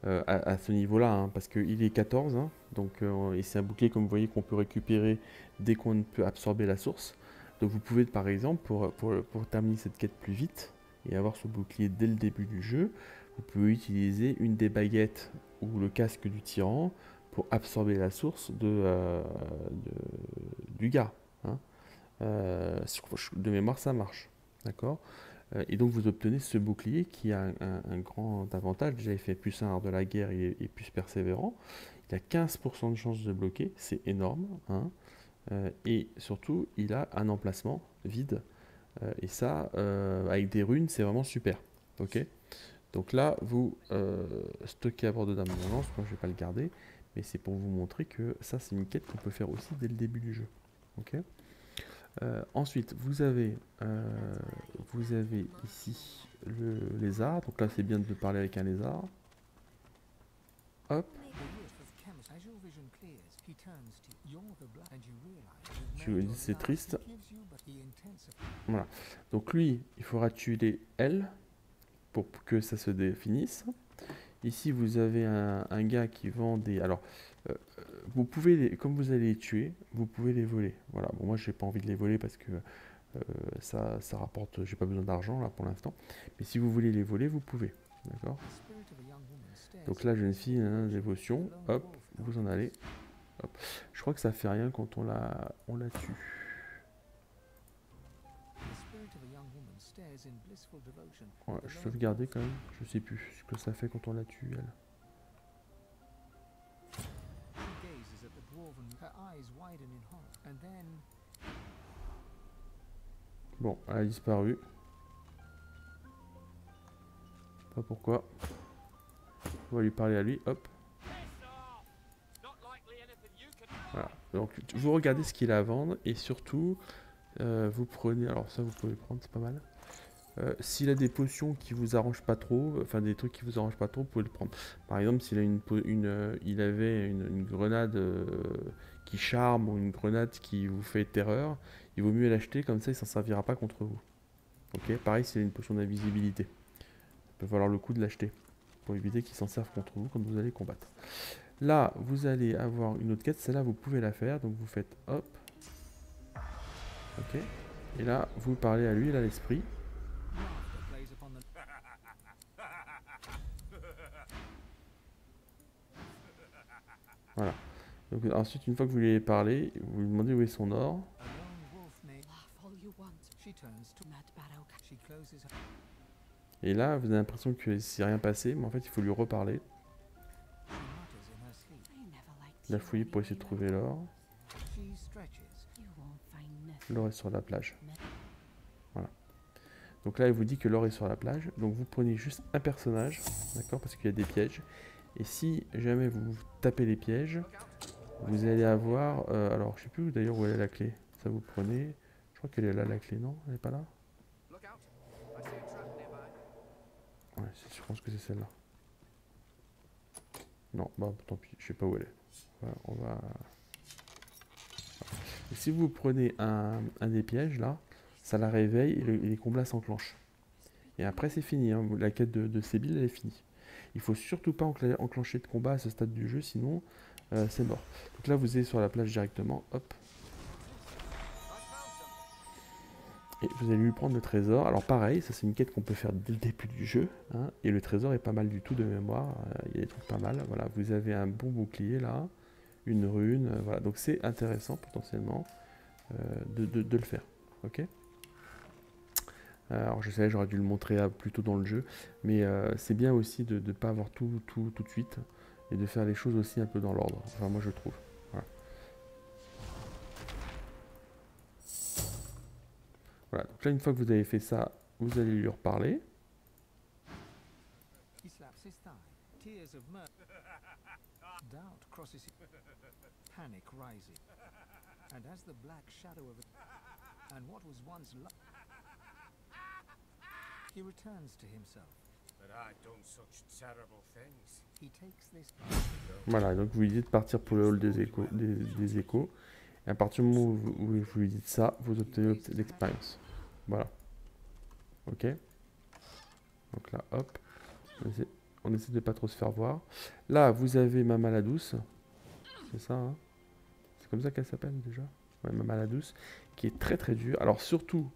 à ce niveau-là, hein, parce qu'il est 14, hein, donc, et c'est un bouclier comme vous voyez qu'on peut récupérer dès qu'on peut absorber la source. Donc vous pouvez par exemple, pour terminer cette quête plus vite et avoir ce bouclier dès le début du jeu, vous pouvez utiliser une des baguettes ou le casque du tyran pour absorber la source du gars. Hein. De mémoire ça marche. D'accord. Et donc vous obtenez ce bouclier qui a un grand avantage. Déjà il fait plus 1 art de la guerre et plus persévérant. Il a 15% de chance de bloquer, c'est énorme. Hein. Et surtout il a un emplacement vide. Et ça, avec des runes, c'est vraiment super. Ok. Donc là, vous stockez à bord de Dame de Vengeance. Moi je vais pas le garder. Mais c'est pour vous montrer que ça c'est une quête qu'on peut faire aussi dès le début du jeu. Ok. Ensuite, vous avez ici le lézard. Donc là, c'est bien de parler avec un lézard. Hop. C'est triste. Voilà. Donc lui, il faudra tuer les L pour que ça se définisse. Ici, vous avez un gars qui vend des... Alors, vous pouvez, comme vous allez les tuer, vous pouvez les voler. Voilà. Bon, moi, j'ai pas envie de les voler parce que ça rapporte... J'ai pas besoin d'argent, là, pour l'instant. Mais si vous voulez les voler, vous pouvez. D'accord. Donc là, jeune fille, hein, dévotion. Hop, vous en allez. Hop. Je crois que ça fait rien quand on la tue. Ouais, je sauvegarder quand même. Je sais plus ce que ça fait quand on la tue, elle. Bon, elle a disparu. Pas pourquoi. On va lui parler à lui, hop. Voilà. Donc vous regardez ce qu'il a à vendre et surtout vous prenez, alors ça vous pouvez prendre, c'est pas mal. S'il a des potions qui vous arrangent pas trop, enfin des trucs qui vous arrangent pas trop, vous pouvez le prendre. Par exemple, s'il a il avait une grenade qui charme ou une grenade qui vous fait terreur, il vaut mieux l'acheter, comme ça il s'en servira pas contre vous. Ok, pareil s'il a une potion d'invisibilité. Il peut valoir le coup de l'acheter, pour éviter qu'il s'en serve contre vous quand vous allez combattre. Là, vous allez avoir une autre quête, celle-là vous pouvez la faire, donc vous faites hop. Ok, et là vous parlez à lui, il a l'esprit. Voilà. Donc ensuite, une fois que vous lui avez parlé, vous lui demandez où est son or. Et là, vous avez l'impression que c'est rien passé, mais en fait, il faut lui reparler. Il a fouillé pour essayer de trouver l'or. L'or est sur la plage. Voilà. Donc là, il vous dit que l'or est sur la plage. Donc vous prenez juste un personnage, d'accord, parce qu'il y a des pièges. Et si jamais vous tapez les pièges, vous allez avoir... alors, je sais plus d'ailleurs où elle est la clé. Ça vous prenez... Je crois qu'elle est là, la clé, non? Elle n'est pas là? Ouais, je pense que c'est celle-là. Non, bah tant pis, je sais pas où elle est. Voilà, on va... Et si vous prenez un des pièges, là, ça la réveille et les combats s'enclenchent. Et après, c'est fini. Hein. La quête de Sébil, elle est finie. Il faut surtout pas enclencher de combat à ce stade du jeu, sinon c'est mort. Donc là, vous êtes sur la plage directement. Hop. Et vous allez lui prendre le trésor. Alors pareil, ça c'est une quête qu'on peut faire dès le début du jeu. Hein, et le trésor est pas mal du tout de mémoire. Il y a des trucs pas mal. Voilà, vous avez un bon bouclier là. Une rune. Voilà, donc c'est intéressant potentiellement de le faire. Ok. Alors je sais, j'aurais dû le montrer plus tôt dans le jeu, mais c'est bien aussi de ne pas avoir tout de suite et de faire les choses aussi un peu dans l'ordre. Enfin moi je trouve. Voilà. Voilà. Donc là une fois que vous avez fait ça, vous allez lui reparler. Voilà, donc vous lui dites de partir pour le hall des échos, des échos. Et à partir du moment où vous lui dites ça, vous obtenez l'expérience. Voilà. Ok. Donc là, hop. On essaie de pas trop se faire voir. Là, vous avez Mama la douce. C'est ça, hein? C'est comme ça qu'elle s'appelle déjà? Ouais, Mama la douce. Qui est très très dure. Alors surtout,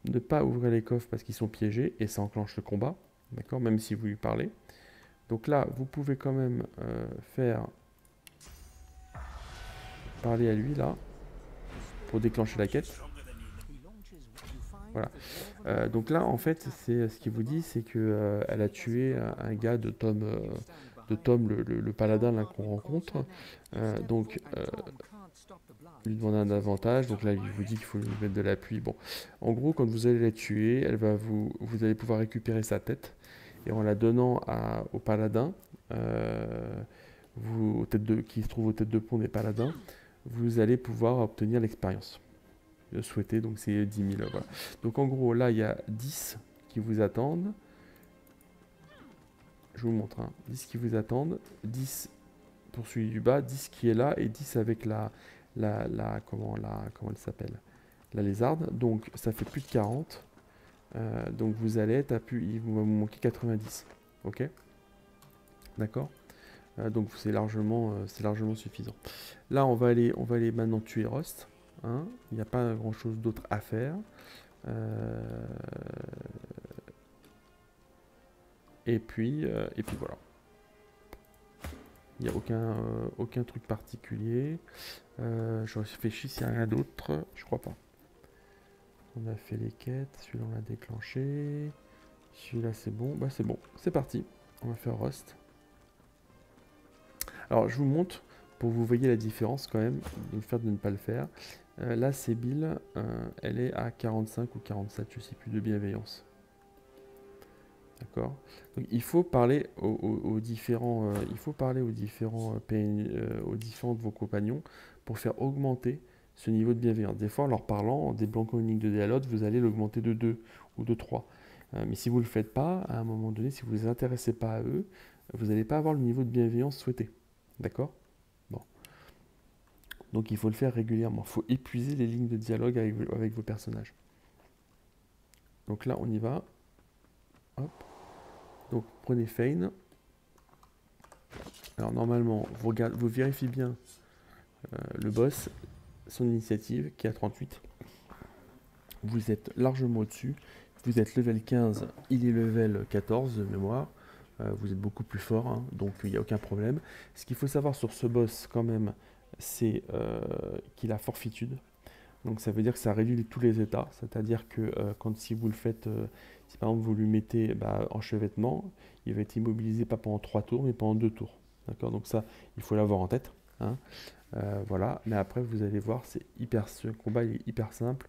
ne pas ouvrir les coffres parce qu'ils sont piégés. Et ça enclenche le combat. D'accord? Même si vous lui parlez. Donc là, vous pouvez quand même faire... Parler à lui, là. Pour déclencher la quête. Voilà. Donc là, en fait, c'est ce qu'il vous dit, c'est que elle a tué un gars de Tom, le paladin là qu'on rencontre. Donc, lui demande un avantage. Donc là, il vous dit qu'il faut lui mettre de l'appui. Bon, en gros, quand vous allez la tuer, vous allez pouvoir récupérer sa tête et en la donnant au paladin, qui se trouve aux têtes de pont des paladins, vous allez pouvoir obtenir l'expérience souhaité, donc c'est 10 000. Voilà. Donc en gros, là, il y a 10 qui vous attendent. Je vous montre, hein. 10 qui vous attendent, 10 pour celui du bas, 10 qui est là, et 10 avec comment elle s'appelle? La lézarde. Donc ça fait plus de 40. Donc vous allez être à plus, il vous manquer 90. Ok? D'accord? Donc c'est largement suffisant. Là, on va aller maintenant tuer Rust. Hein, il n'y a pas grand chose d'autre à faire. Et puis voilà. Il n'y a aucun truc particulier. Je réfléchis s'il n'y a rien d'autre. Je crois pas. On a fait les quêtes. Celui-là, on l'a déclenché. Celui-là, c'est bon. Bah, c'est bon. C'est parti. On va faire Rust. Alors, je vous montre pour que vous voyez la différence quand même de le faire de ne pas le faire. Là, Sébille, elle est à 45 ou 47, je ne sais plus, de bienveillance. D'accord. Donc, il faut parler aux différents, aux différents de vos compagnons pour faire augmenter ce niveau de bienveillance. Des fois, en leur parlant, en débloquant une ligne de dialogue, vous allez l'augmenter de 2 ou de 3. Mais si vous ne le faites pas, à un moment donné, si vous ne les intéressez pas à eux, vous n'allez pas avoir le niveau de bienveillance souhaité. D'accord? Bon. Donc il faut le faire régulièrement. Il faut épuiser les lignes de dialogue avec vos personnages. Donc là, on y va. Hop. Donc prenez Fein. Alors normalement, vous vérifiez bien le boss, son initiative, qui est à 38. Vous êtes largement au-dessus. Vous êtes level 15, il est level 14 de mémoire. Vous êtes beaucoup plus fort, hein, donc il n'y a aucun problème. Ce qu'il faut savoir sur ce boss quand même, c'est qu'il a forfitude. Donc ça veut dire que ça réduit tous les états. C'est-à-dire que si vous le faites, si par exemple vous lui mettez enchevêtrement, il va être immobilisé pas pendant 3 tours, mais pendant 2 tours. D'accord? Donc ça, il faut l'avoir en tête. Hein. Voilà. Mais après, vous allez voir, ce combat il est hyper simple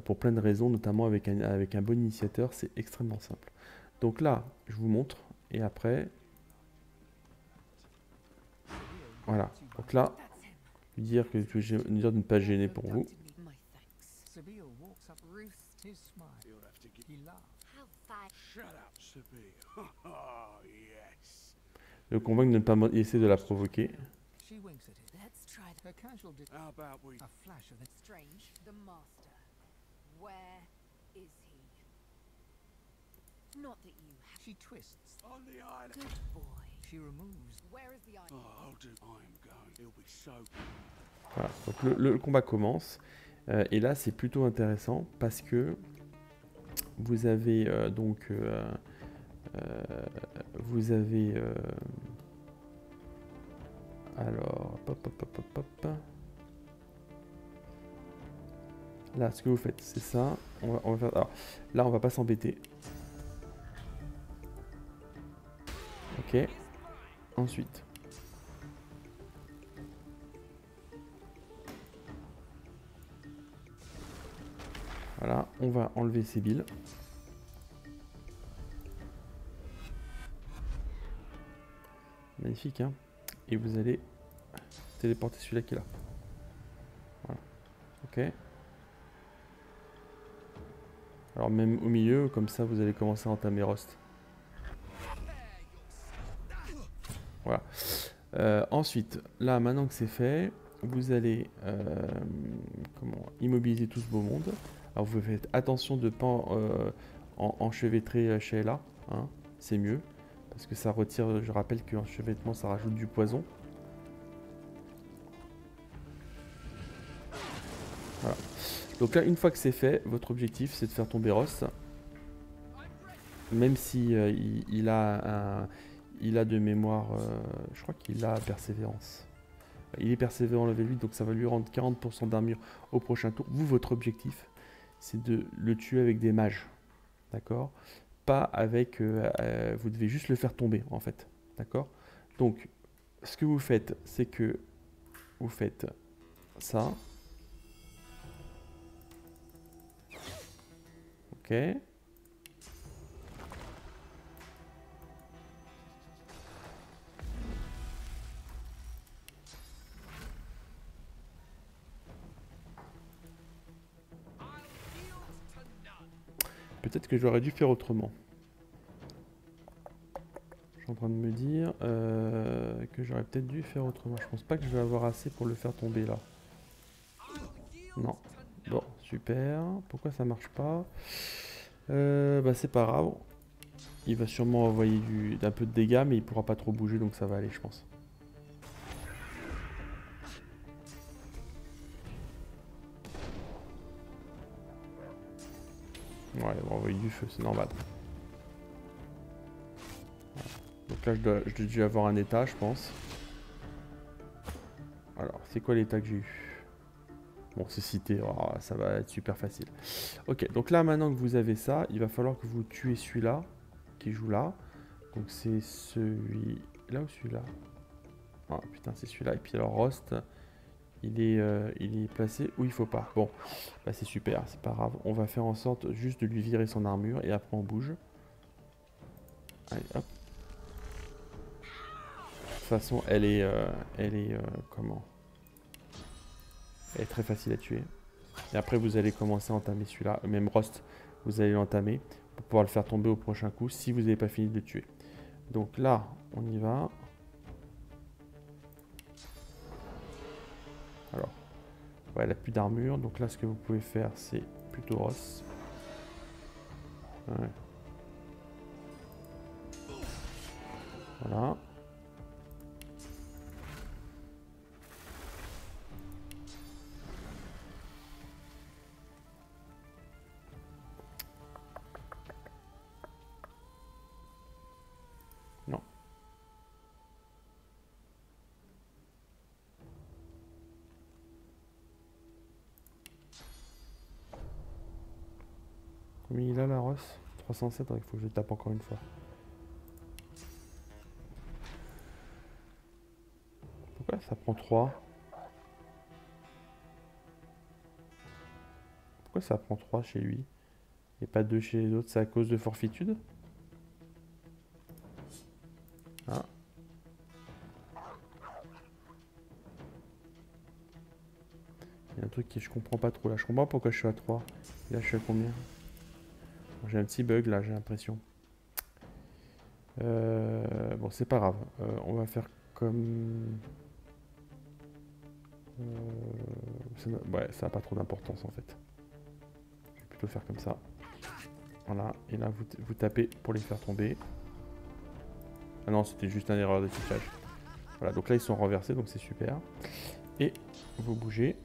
pour plein de raisons, notamment avec un bon initiateur, c'est extrêmement simple. Donc là, je vous montre. Et après, voilà. Donc là, dire de ne pas gêner pour vous. Le convaincre de ne pas essayer de la provoquer. Voilà. Donc le combat commence. Et là, c'est plutôt intéressant parce que vous avez alors, hop. Là, ce que vous faites, c'est ça. On va faire, alors, là, on va pas s'embêter. Ok. Ensuite. Voilà, on va enlever ces billes. Magnifique, hein. Et vous allez téléporter celui-là qui est là. Voilà. Ok. Alors même au milieu, comme ça, vous allez commencer à entamer Rust. Voilà. Ensuite, là, maintenant que c'est fait, vous allez immobiliser tout ce beau monde. Alors vous faites attention de ne pas enchevêtrer Sheila, hein, c'est mieux. Parce que ça retire, je rappelle qu'enchevêtrement ça rajoute du poison. Voilà. Donc là, une fois que c'est fait, votre objectif c'est de faire tomber Ross. Même si il a de mémoire, je crois qu'il a persévérance. Il est persévérant level 8, donc ça va lui rendre 40% d'armure au prochain tour. Vous, votre objectif, c'est de le tuer avec des mages. D'accord? Pas avec... vous devez juste le faire tomber, en fait. D'accord? Donc, ce que vous faites, c'est que vous faites ça. Ok. Peut-être que j'aurais dû faire autrement. Je suis en train de me dire que j'aurais peut-être dû faire autrement. Je pense pas que je vais avoir assez pour le faire tomber là. Non. Bon, super. Pourquoi ça marche pas? Bah c'est pas grave. Il va sûrement envoyer d'un peu de dégâts, mais il pourra pas trop bouger, donc ça va aller, je pense. Ouais, il va envoyer du feu, c'est normal. Voilà. Donc là, je dois dû avoir un état, je pense. Alors, c'est quoi l'état que j'ai eu? Bon, c'est cité, oh, ça va être super facile. Ok, donc là, maintenant que vous avez ça, il va falloir que vous tuez celui-là, qui joue là. Donc c'est celui-là ou celui-là? Ah putain, c'est celui-là. Et puis alors, Rost, il est placé où il faut pas. Bon, bah c'est super, c'est pas grave. On va faire en sorte juste de lui virer son armure et après on bouge. Allez, hop. De toute façon, elle est comment? Elle est très facile à tuer. Et après, vous allez commencer à entamer celui-là. Même Rost, vous allez l'entamer pour pouvoir le faire tomber au prochain coup si vous n'avez pas fini de le tuer. Donc là, on y va. Alors, ouais, elle a plus d'armure. Donc là, ce que vous pouvez faire, c'est plutôt Ross. Ouais. Voilà. Non. Combien il a la Ross? 307, il faut que je tape encore une fois. Pourquoi ça prend 3? Pourquoi ça prend 3 chez lui et pas 2 chez les autres? C'est à cause de forfitude? Ah. Il y a un truc que je comprends pas trop là. Je comprends pourquoi je suis à 3. Et là, je suis à combien? Bon, j'ai un petit bug là, j'ai l'impression. Bon, c'est pas grave. On va faire comme... ouais, ça n'a pas trop d'importance en fait. Je vais plutôt faire comme ça. Voilà, et là vous tapez pour les faire tomber. Ah non, c'était juste une erreur d'affichage. Voilà, donc là ils sont renversés, donc c'est super. Et vous bougez.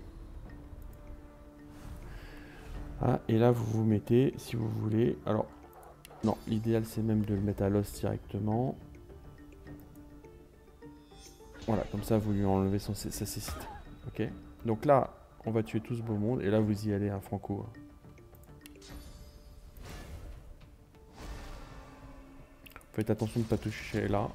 Ah, et là vous vous mettez, si vous voulez. Alors, non, l'idéal c'est même de le mettre à l'os directement. Voilà, comme ça vous lui enlevez sa cécité. Ok. Donc là, on va tuer tout ce beau monde, et là vous y allez, hein, franco. Faites attention de ne pas toucher là.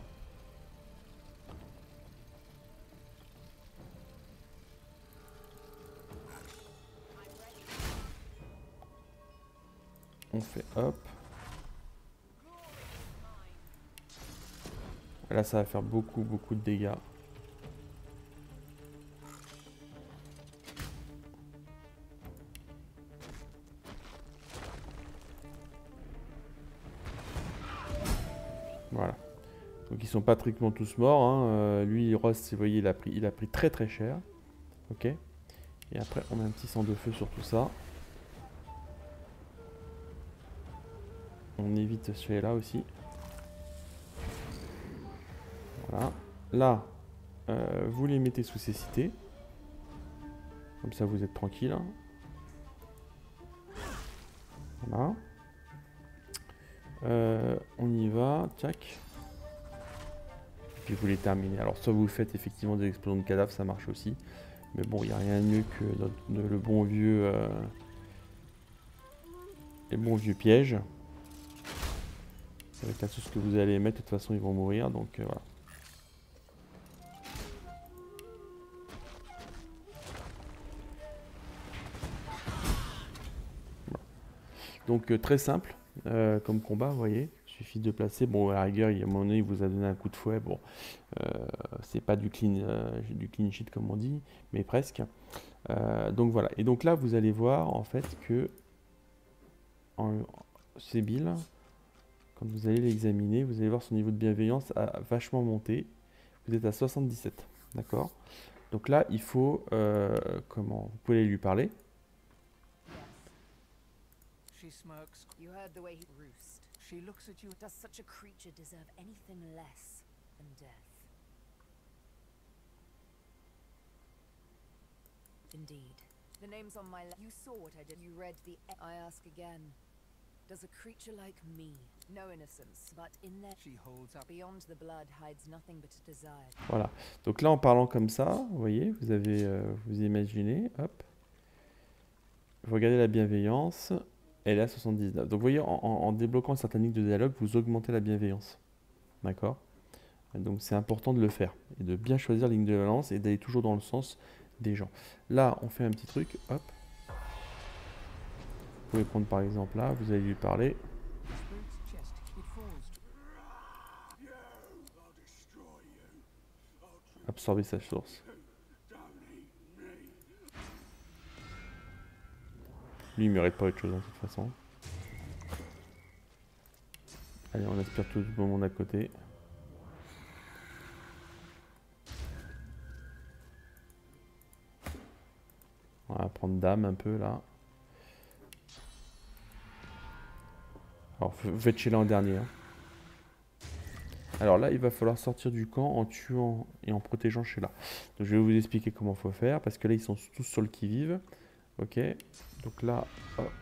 On fait hop. Et là ça va faire beaucoup de dégâts. Voilà. Donc ils sont pratiquement tous morts. Hein. Lui, Ross, vous voyez, il a pris très cher. Ok. Et après, on met un petit sang de feu sur tout ça. On évite celui-là aussi. Voilà. Là, vous les mettez sous cécité. Comme ça, vous êtes tranquille. Voilà. On y va. Tac. Puis vous les terminez. Alors, soit vous faites effectivement des explosions de cadavres, ça marche aussi. Mais bon, il n'y a rien de mieux que le bon vieux... les bons vieux pièges. Avec la sauce que vous allez mettre, de toute façon, ils vont mourir. Donc, voilà. Donc très simple comme combat, vous voyez. Il suffit de placer. Bon, à la rigueur, il y a un moment donné, il vous a donné un coup de fouet. Bon, c'est pas du clean sheet comme on dit, mais presque. Donc voilà. Et donc là, vous allez voir en fait que ces billes, quand vous allez l'examiner, vous allez voir son niveau de bienveillance a vachement monté. Vous êtes à 77, d'accord? Donc là, il faut comment? Vous pouvez lui parler. She smirks. You heard the way he roost. She looks at you. Does such a creature deserve anything less than death? Indeed. The name's on my You saw what I did. You read the... I ask again. Does a creature like me, no innocence, but in there... She holds up. Beyond the blood hides nothing but a desire. Voilà. Donc là, en parlant comme ça, vous voyez, vous avez, vous imaginez, hop. Vous regardez la bienveillance. Elle est à 79. Donc vous voyez, en débloquant certaines lignes de dialogue, vous augmentez la bienveillance. D'accord? Donc c'est important de le faire. Et de bien choisir la ligne de balance et d'aller toujours dans le sens des gens. Là, on fait un petit truc. Hop. Vous pouvez prendre par exemple là, vous allez lui parler. Absorber sa source. Lui, il ne mérite pas autre chose de toute façon. Allez, on aspire tout le monde à côté. On va prendre dame un peu là. Alors, vous faites Sheila en dernier. Hein. Alors là, il va falloir sortir du camp en tuant et en protégeant Sheila. Donc je vais vous expliquer comment il faut faire, parce que là, ils sont tous sur le qui-vive. Ok. Donc là, hop.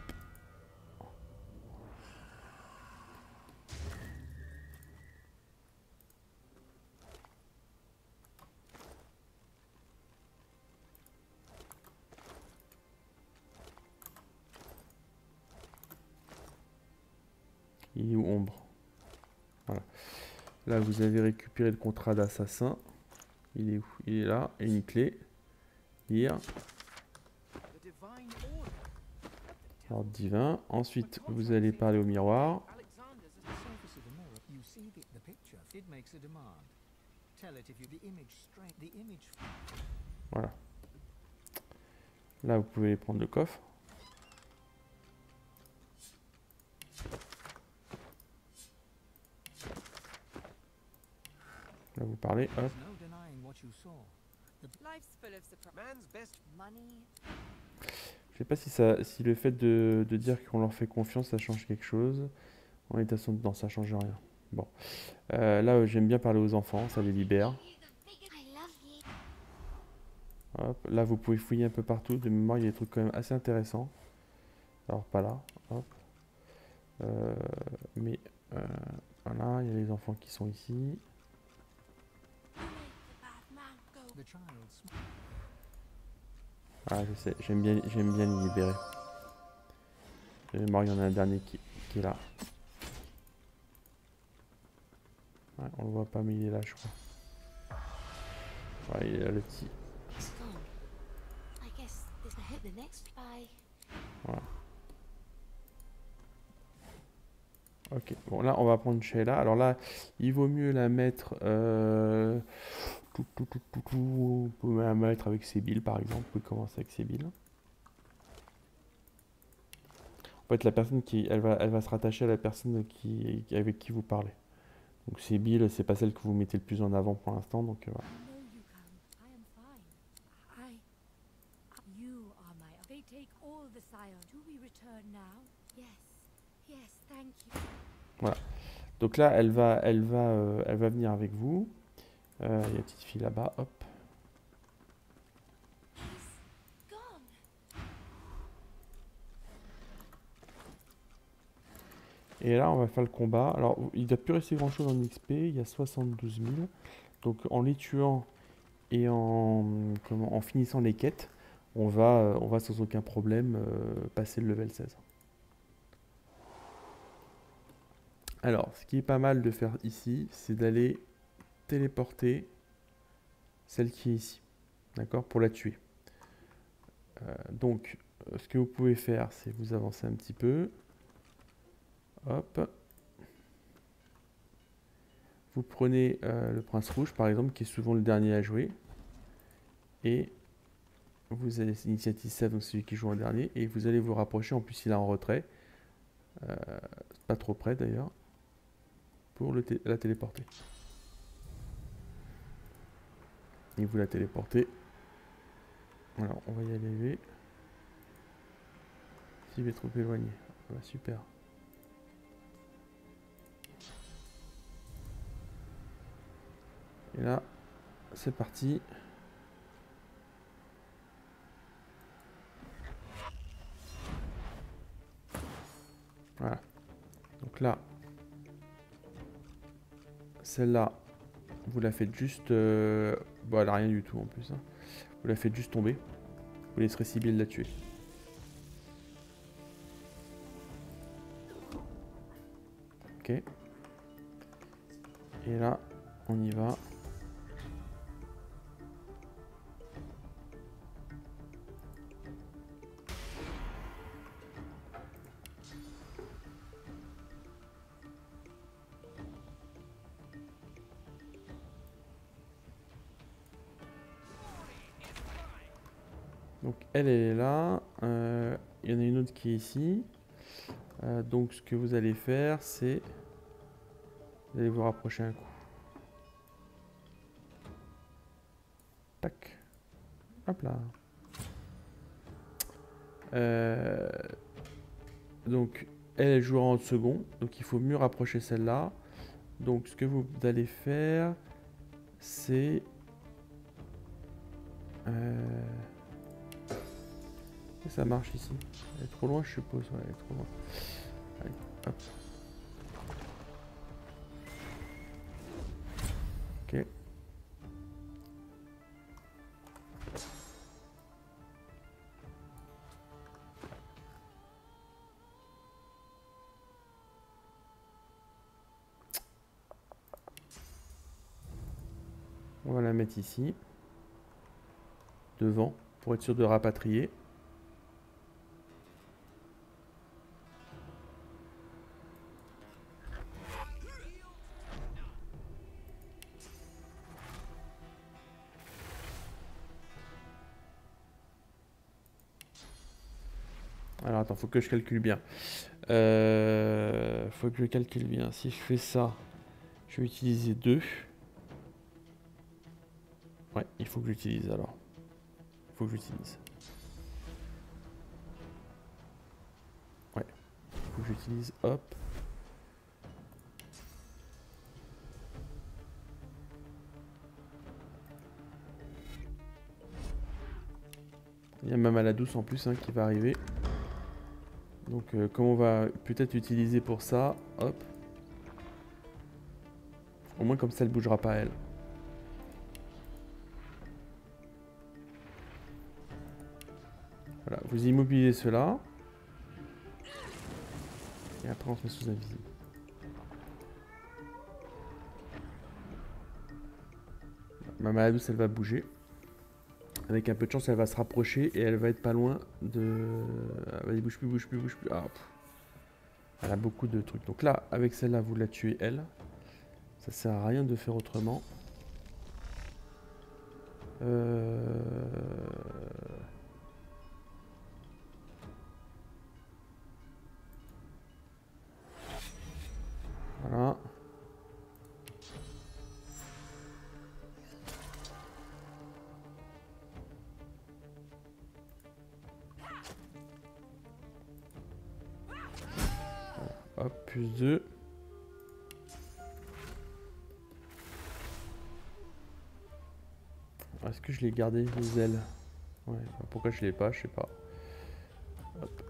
Il est où Ombre? Voilà. Là, vous avez récupéré le contrat d'assassin. Il est où? Il est là. Et une clé. Lire. Ordre divin. Ensuite, vous allez parler au miroir. Voilà. Là, vous pouvez prendre le coffre. Là, vous parlez. Hop. Je sais pas si, si le fait de dire qu'on leur fait confiance, ça change quelque chose. En état non, ça change rien. Bon. Là, j'aime bien parler aux enfants, ça les libère. Hop. Là, vous pouvez fouiller un peu partout. De mémoire, il y a des trucs quand même assez intéressants. Alors, pas là. Hop. Mais voilà, il y a les enfants qui sont ici. Ah, je sais, j'aime bien les libérer. De mémoire, il y en a un dernier qui est là. Ouais, on le voit pas, mais il est là, je crois. Ouais, il est là, le petit. Voilà. Ok, bon là on va prendre Sheila. Alors là, il vaut mieux la mettre. Vous pouvez la mettre avec Sébil par exemple. Vous pouvez commencer avec Sébil. En fait, la personne elle va se rattacher à la personne avec qui vous parlez. Donc Sébil, c'est pas celle que vous mettez le plus en avant pour l'instant. Donc voilà. sire. Do we return now? Yes. Yes, thank you. Voilà. Donc là, elle va venir avec vous. Il y a une petite fille là-bas, hop. Gone. Et là, on va faire le combat. Alors, il ne doit plus rester grand-chose en XP. Il y a 72 000. Donc, en les tuant et en finissant les quêtes, on va sans aucun problème passer le level 16. Alors, ce qui est pas mal de faire ici, c'est d'aller téléporter celle qui est ici. D'accord? Pour la tuer. Donc, ce que vous pouvez faire, c'est vous avancer un petit peu. Hop. Vous prenez le prince rouge, par exemple, qui est souvent le dernier à jouer. Et vous allez initiative 7, donc celui qui joue en dernier. Et vous allez vous rapprocher. En plus, il est en retrait. Pas trop près, d'ailleurs. Pour la téléporter. Et vous la téléportez. Alors, on va y aller. S'il est trop éloigné. Voilà, super. Et là, c'est parti. Voilà. Donc là, celle-là, vous la faites juste... bon, elle a rien du tout en plus. Hein. Vous la faites juste tomber. Vous laisserez Sibylle la tuer. Ok. Et là, on y va. Donc elle est là. Il y en a une autre qui est ici. Donc ce que vous allez faire, c'est... Vous allez vous rapprocher un coup. Tac. Hop là. Donc elle jouera en second. Donc il faut mieux rapprocher celle-là. Donc ce que vous allez faire, c'est... ça marche ici. Elle est trop loin, je suppose. Ouais, elle est trop loin. Allez, hop. Ok. On va la mettre ici. Devant, pour être sûr de rapatrier. Alors attends, faut que je calcule bien. Faut que je calcule bien. Si je fais ça, je vais utiliser 2. Ouais, il faut que j'utilise alors. Il faut que j'utilise. Ouais, il faut que j'utilise. Hop. Il y a même à la douce en plus hein, qui va arriver. Donc comme on va peut-être utiliser pour ça, hop. Au moins comme ça elle bougera pas elle. Voilà, vous immobilisez cela. Et après on se met sous invisible. Ma Maladouce elle va bouger. Avec un peu de chance elle va se rapprocher et elle va être pas loin de... Vas-y bouge plus, bouge plus, bouge plus. Ah, pff. Elle a beaucoup de trucs. Donc là, avec celle-là, vous la tuez elle. Ça sert à rien de faire autrement. Voilà. plus 2. Est-ce que je l'ai gardé les ailes? Ouais, pourquoi je l'ai pas, je sais pas. Hop.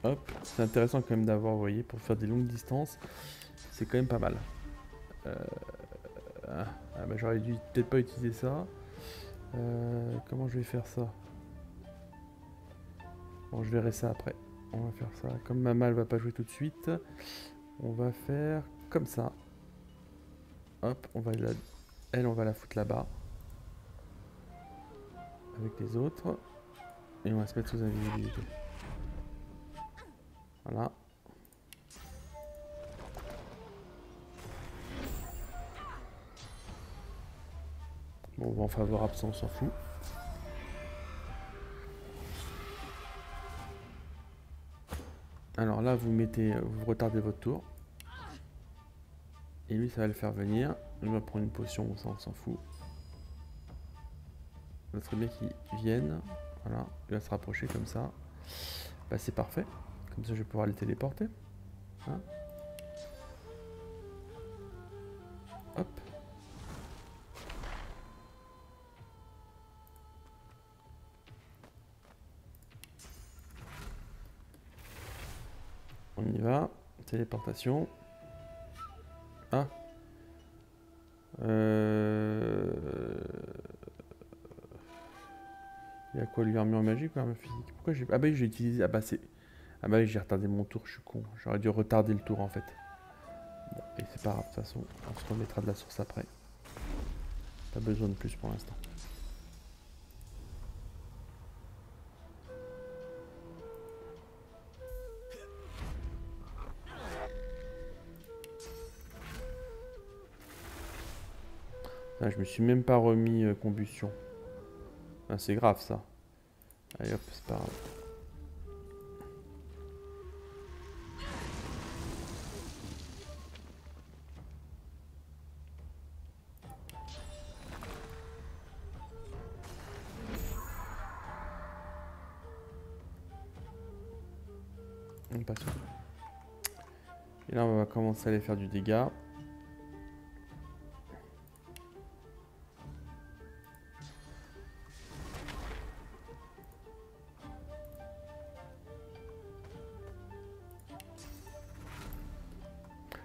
Hop, c'est intéressant quand même d'avoir, vous voyez, pour faire des longues distances, c'est quand même pas mal. Bah, j'aurais dû peut-être pas utiliser ça. Comment je vais faire ça? Bon, je verrai ça après. On va faire ça. Comme Mama elle va pas jouer tout de suite, on va faire comme ça. Hop, on va elle, on va la foutre là-bas. Avec les autres. Et on va se mettre sous invisibilité. Voilà. Bon, vent favorable, ça on s'en fout. Alors là, vous retardez votre tour. Et lui, ça va le faire venir. Il va prendre une potion, ça on s'en fout. Ça serait bien qu'il vienne. Voilà, il va se rapprocher comme ça. Bah c'est parfait. Comme ça, je vais pouvoir les téléporter. Hein? Hop. On y va. Téléportation. Ah. Il y a quoi, lui, armure magique ou armure physique? Pourquoi j'ai... Ah bah j'ai utilisé... Ah bah c'est... Ah bah oui, j'ai retardé mon tour, je suis con. J'aurais dû retarder le tour en fait. Bon, et c'est pas grave, de toute façon, on se remettra de la source après. Pas besoin de plus pour l'instant. Ah, je me suis même pas remis combustion. Ah, c'est grave ça. Allez hop, c'est pas grave. On passe. Et là on va commencer à aller faire du dégât.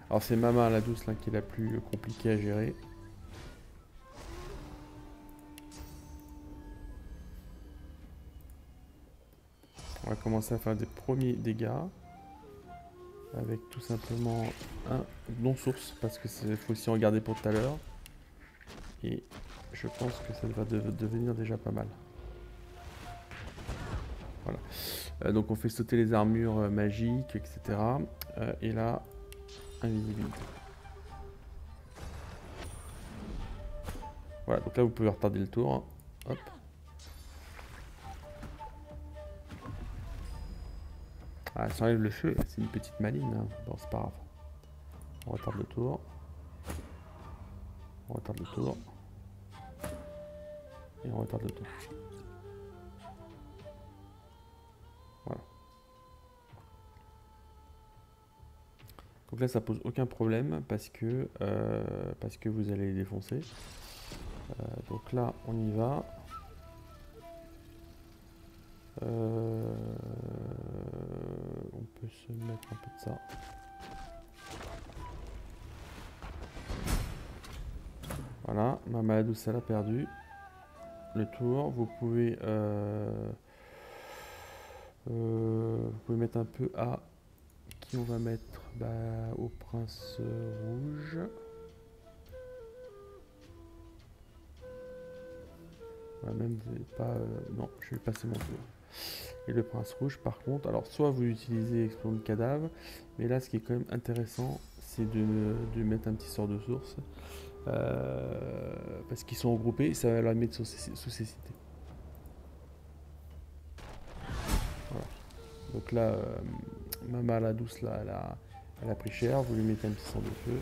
Alors c'est Mama la douce là qui est la plus compliquée à gérer. On va commencer à faire des premiers dégâts. Avec tout simplement un non-source. Parce que il faut aussi en garder pour tout à l'heure. Et je pense que ça va devenir déjà pas mal. Voilà. Donc on fait sauter les armures magiques, etc. Et là, invisibilité. Voilà, donc là vous pouvez retarder le tour. Hop. Ah, ça enlève le feu, c'est une petite maligne. Hein. Bon, c'est pas grave. On retarde le tour. On retarde le tour. Et on retarde le tour. Voilà. Donc là, ça pose aucun problème parce que vous allez les défoncer. Donc là, on y va. On peut se mettre un peu de ça. Voilà, Mama douce, elle a perdu le tour. Vous pouvez mettre un peu à... Qui on va mettre? Bah, au prince rouge. Même vous n'avez pas... non, je vais passer mon tour. Et le prince rouge, par contre, alors soit vous utilisez explosion de cadavre, mais là, ce qui est quand même intéressant, c'est de mettre un petit sort de source. Parce qu'ils sont regroupés, ça va leur mettre sous cécité. Voilà. Donc là, Mama la douce, là, elle a pris cher. Vous lui mettez un petit sort de feu.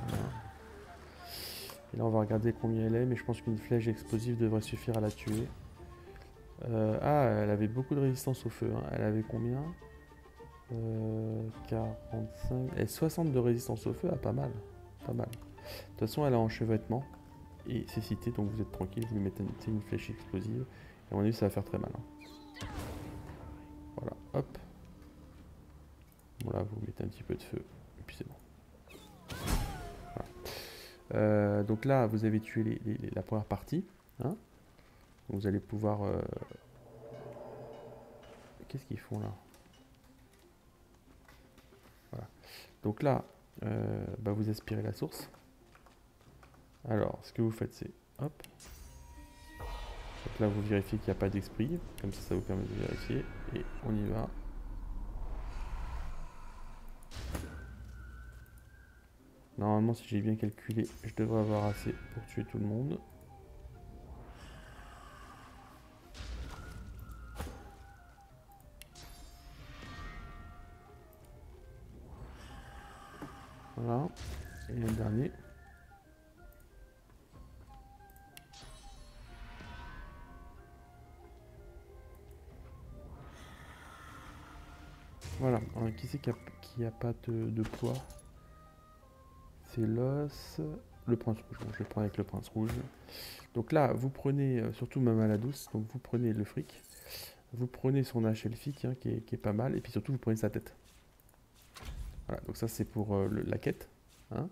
Voilà. Là, on va regarder combien elle est, mais je pense qu'une flèche explosive devrait suffire à la tuer. Ah, elle avait beaucoup de résistance au feu. Hein. Elle avait combien 45... Et 60 de résistance au feu, ah, pas mal. Pas mal. De toute façon, elle a enchevêtrement. Et c'est cité, donc vous êtes tranquille. Vous lui mettez une flèche explosive. Et à mon avis, ça va faire très mal. Hein. Voilà, hop. Bon, là, vous mettez un petit peu de feu. Et puis c'est bon. Voilà. Donc là, vous avez tué la première partie. Hein. Vous allez pouvoir... Qu'est-ce qu'ils font là? Voilà. Donc là, bah, vous aspirez la source. Alors, ce que vous faites, c'est... Hop. Donc là, vous vérifiez qu'il n'y a pas d'esprit. Comme ça vous permet de vérifier. Et on y va. Normalement, si j'ai bien calculé, je devrais avoir assez pour tuer tout le monde. Voilà. Et le dernier. Voilà. Alors, qui c'est qui a pas de poids? C'est l'os. Le prince rouge. Bon, je le prends avec le prince rouge. Donc là, vous prenez, surtout même à la douce, donc vous prenez le fric. Vous prenez son hache elfique, hein, qui est pas mal. Et puis surtout, vous prenez sa tête. Voilà, donc ça c'est pour la quête. Hein.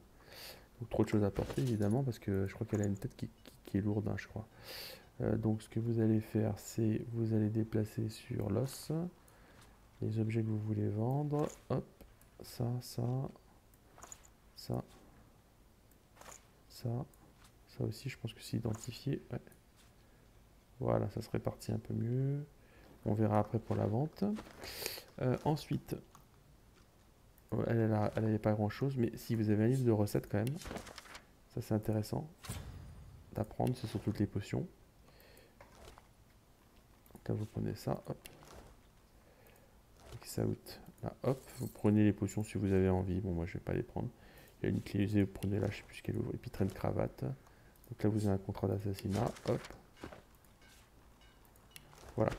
Donc, trop de choses à porter évidemment, parce que je crois qu'elle a une tête qui est lourde, hein, je crois. Donc ce que vous allez faire, c'est vous allez déplacer sur l'os les objets que vous voulez vendre. Hop, ça, ça, ça, ça, ça aussi, je pense que c'est identifié. Ouais. Voilà, ça se répartit un peu mieux. On verra après pour la vente. Ensuite, elle n'avait pas grand chose, mais si vous avez un livre de recettes quand même, ça c'est intéressant d'apprendre, c'est sur toutes les potions. Donc là vous prenez ça, hop. Out. Là, hop, vous prenez les potions si vous avez envie. Bon, moi je vais pas les prendre. Il y a une clé usée, vous prenez là, je sais plus ce qu'elle ouvre. Et puis traîne cravate. Donc là vous avez un contrat d'assassinat, hop. Voilà.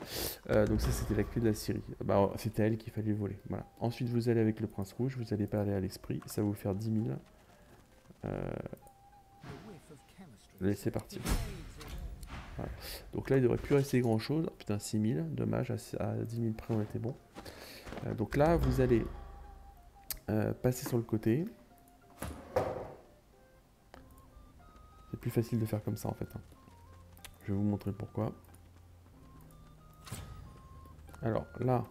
Donc ça c'était la clé de la Syrie. Bah, c'était à elle qu'il fallait voler. Voilà. Ensuite vous allez avec le prince rouge, vous allez parler à l'esprit, ça va vous faire 10 000. Laissez partir. Voilà. Donc là il devrait plus rester grand chose. Oh, putain, 6 000, dommage, à 10 000 près on était bon. Donc là vous allez passer sur le côté. C'est plus facile de faire comme ça en fait. Hein. Je vais vous montrer pourquoi. Alors là,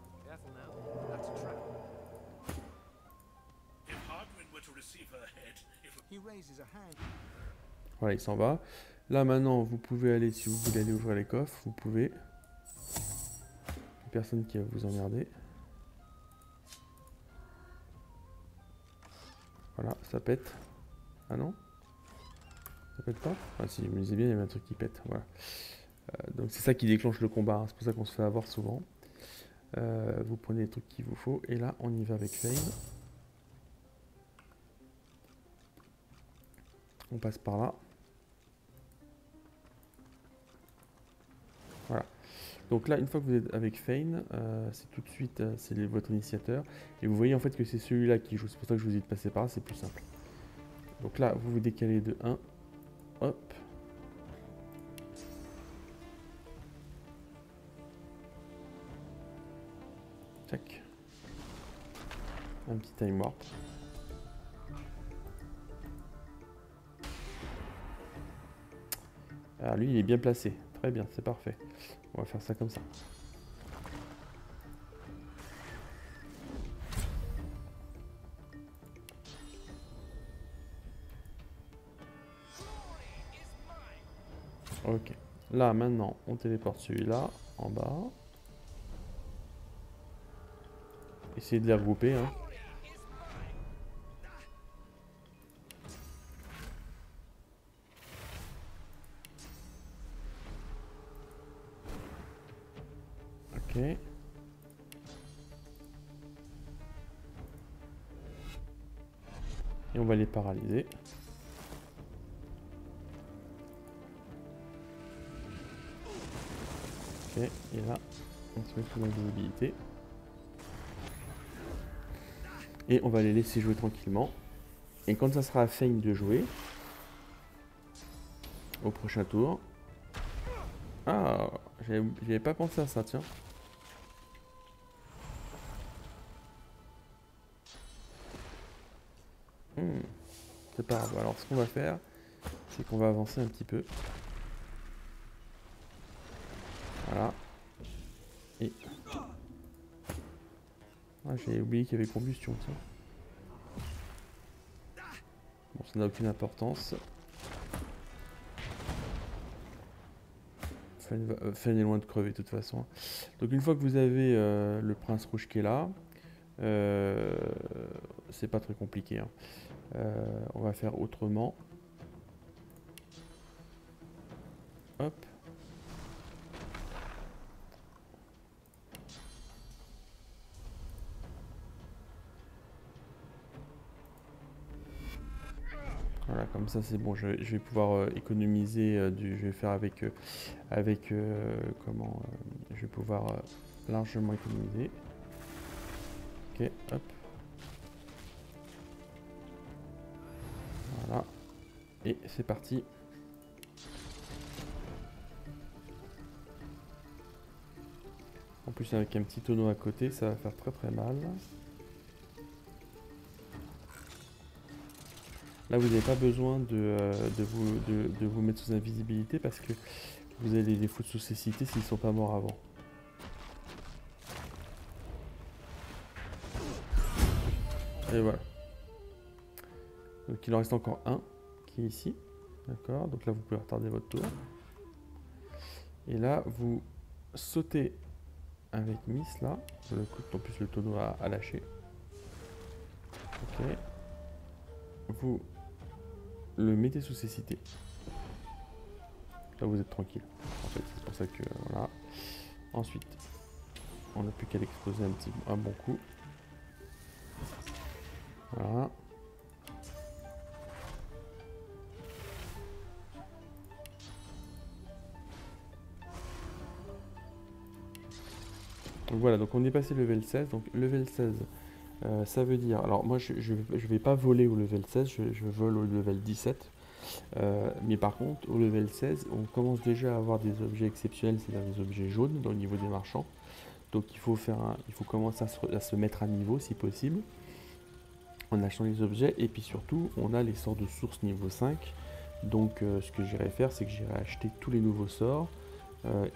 voilà, il s'en va. Là maintenant, vous pouvez aller, si vous voulez aller ouvrir les coffres, vous pouvez. Personne qui va vous emmerder. Voilà, ça pète. Ah non? Ça pète pas? Ah si, je me disais bien, il y avait un truc qui pète. Voilà. Donc c'est ça qui déclenche le combat, hein. C'est pour ça qu'on se fait avoir souvent. Vous prenez les trucs qu'il vous faut, et là on y va avec Fane. On passe par là. Voilà. Donc là, une fois que vous êtes avec Fane, c'est tout de suite, c'est votre initiateur. Et vous voyez en fait que c'est celui-là qui joue. C'est pour ça que je vous ai dit de passer par là, c'est plus simple. Donc là, vous vous décalez de 1. Hop. Tac. Un petit time warp. Alors lui, il est bien placé. Très bien, c'est parfait. On va faire ça comme ça. Ok. Là, maintenant, on téléporte celui-là en bas. Essayez de les regrouper, hein. Ok. Et on va les paralyser. Ok, et là, on se met sous l'invisibilité. Et on va les laisser jouer tranquillement. Et quand ça sera à Fane de jouer, au prochain tour. Ah, j'avais pas pensé à ça, tiens. C'est pas grave. Alors, ce qu'on va faire, c'est qu'on va avancer un petit peu. Voilà. Et... Ah, j'ai oublié qu'il y avait combustion, tiens. Bon, ça n'a aucune importance. Fen est loin de crever de toute façon. Donc une fois que vous avez le prince rouge qui est là, c'est pas très compliqué, hein. On va faire autrement. Hop. Voilà, comme ça c'est bon, je vais pouvoir économiser je vais faire avec comment je vais pouvoir largement économiser. Ok, hop. Voilà. Et c'est parti. En plus avec un petit tonneau à côté, ça va faire très très mal. Là, vous n'avez pas besoin de vous mettre sous invisibilité parce que vous allez les foutre sous cécité s'ils ne sont pas morts avant. Et voilà. Donc il en reste encore un qui est ici. D'accord, donc là vous pouvez retarder votre tour. Et là, vous sautez avec Miss là. Le coup, en plus le tonneau a lâché. Ok. Vous le mettez sous cécité. Là vous êtes tranquille. En fait, c'est pour ça que voilà. Ensuite, on n'a plus qu'à l'exploser un bon coup. Voilà. Donc voilà, donc on est passé level 16. Donc level 16, ça veut dire... Alors moi je vais pas voler au level 16, je vole au level 17. Mais par contre, au level 16, on commence déjà à avoir des objets exceptionnels, c'est-à-dire des objets jaunes dans le niveau des marchands. Donc il faut commencer à se mettre à niveau si possible, en achetant les objets. Et puis surtout, on a les sorts de source niveau 5. Donc ce que j'irai faire, c'est que j'irai acheter tous les nouveaux sorts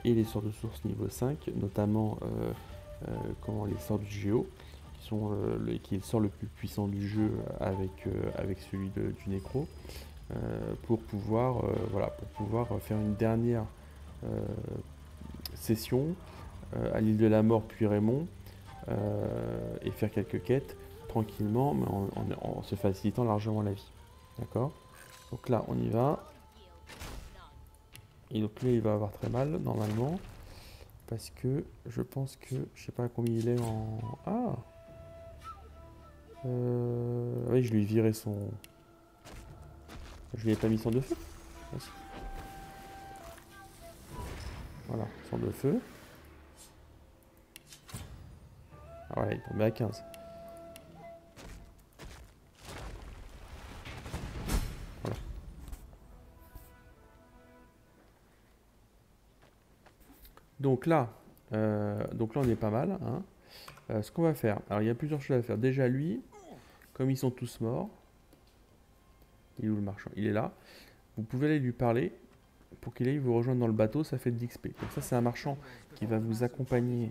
et les sorts de source niveau 5, notamment les sorts du Géo, qui est le sort le plus puissant du jeu avec celui du Nécro. Pour pouvoir faire une dernière session à l'île de la mort puis Raymond et faire quelques quêtes tranquillement mais en se facilitant largement la vie. D'accord? Donc là on y va. Et donc lui il va avoir très mal normalement parce que je pense que je sais pas combien il est en... Ah oui, je lui ai viré son... Je lui ai pas mis son de feu. Voilà, son de feu. Ah ouais, il est tombé à 15. Voilà. Donc là on est pas mal, hein. Ce qu'on va faire, alors il y a plusieurs choses à faire. Déjà lui, comme ils sont tous morts, il est où le marchand? Il est là. Vous pouvez aller lui parler pour qu'il aille vous rejoindre dans le bateau, ça fait de l'XP. Donc ça c'est un marchand qui va vous accompagner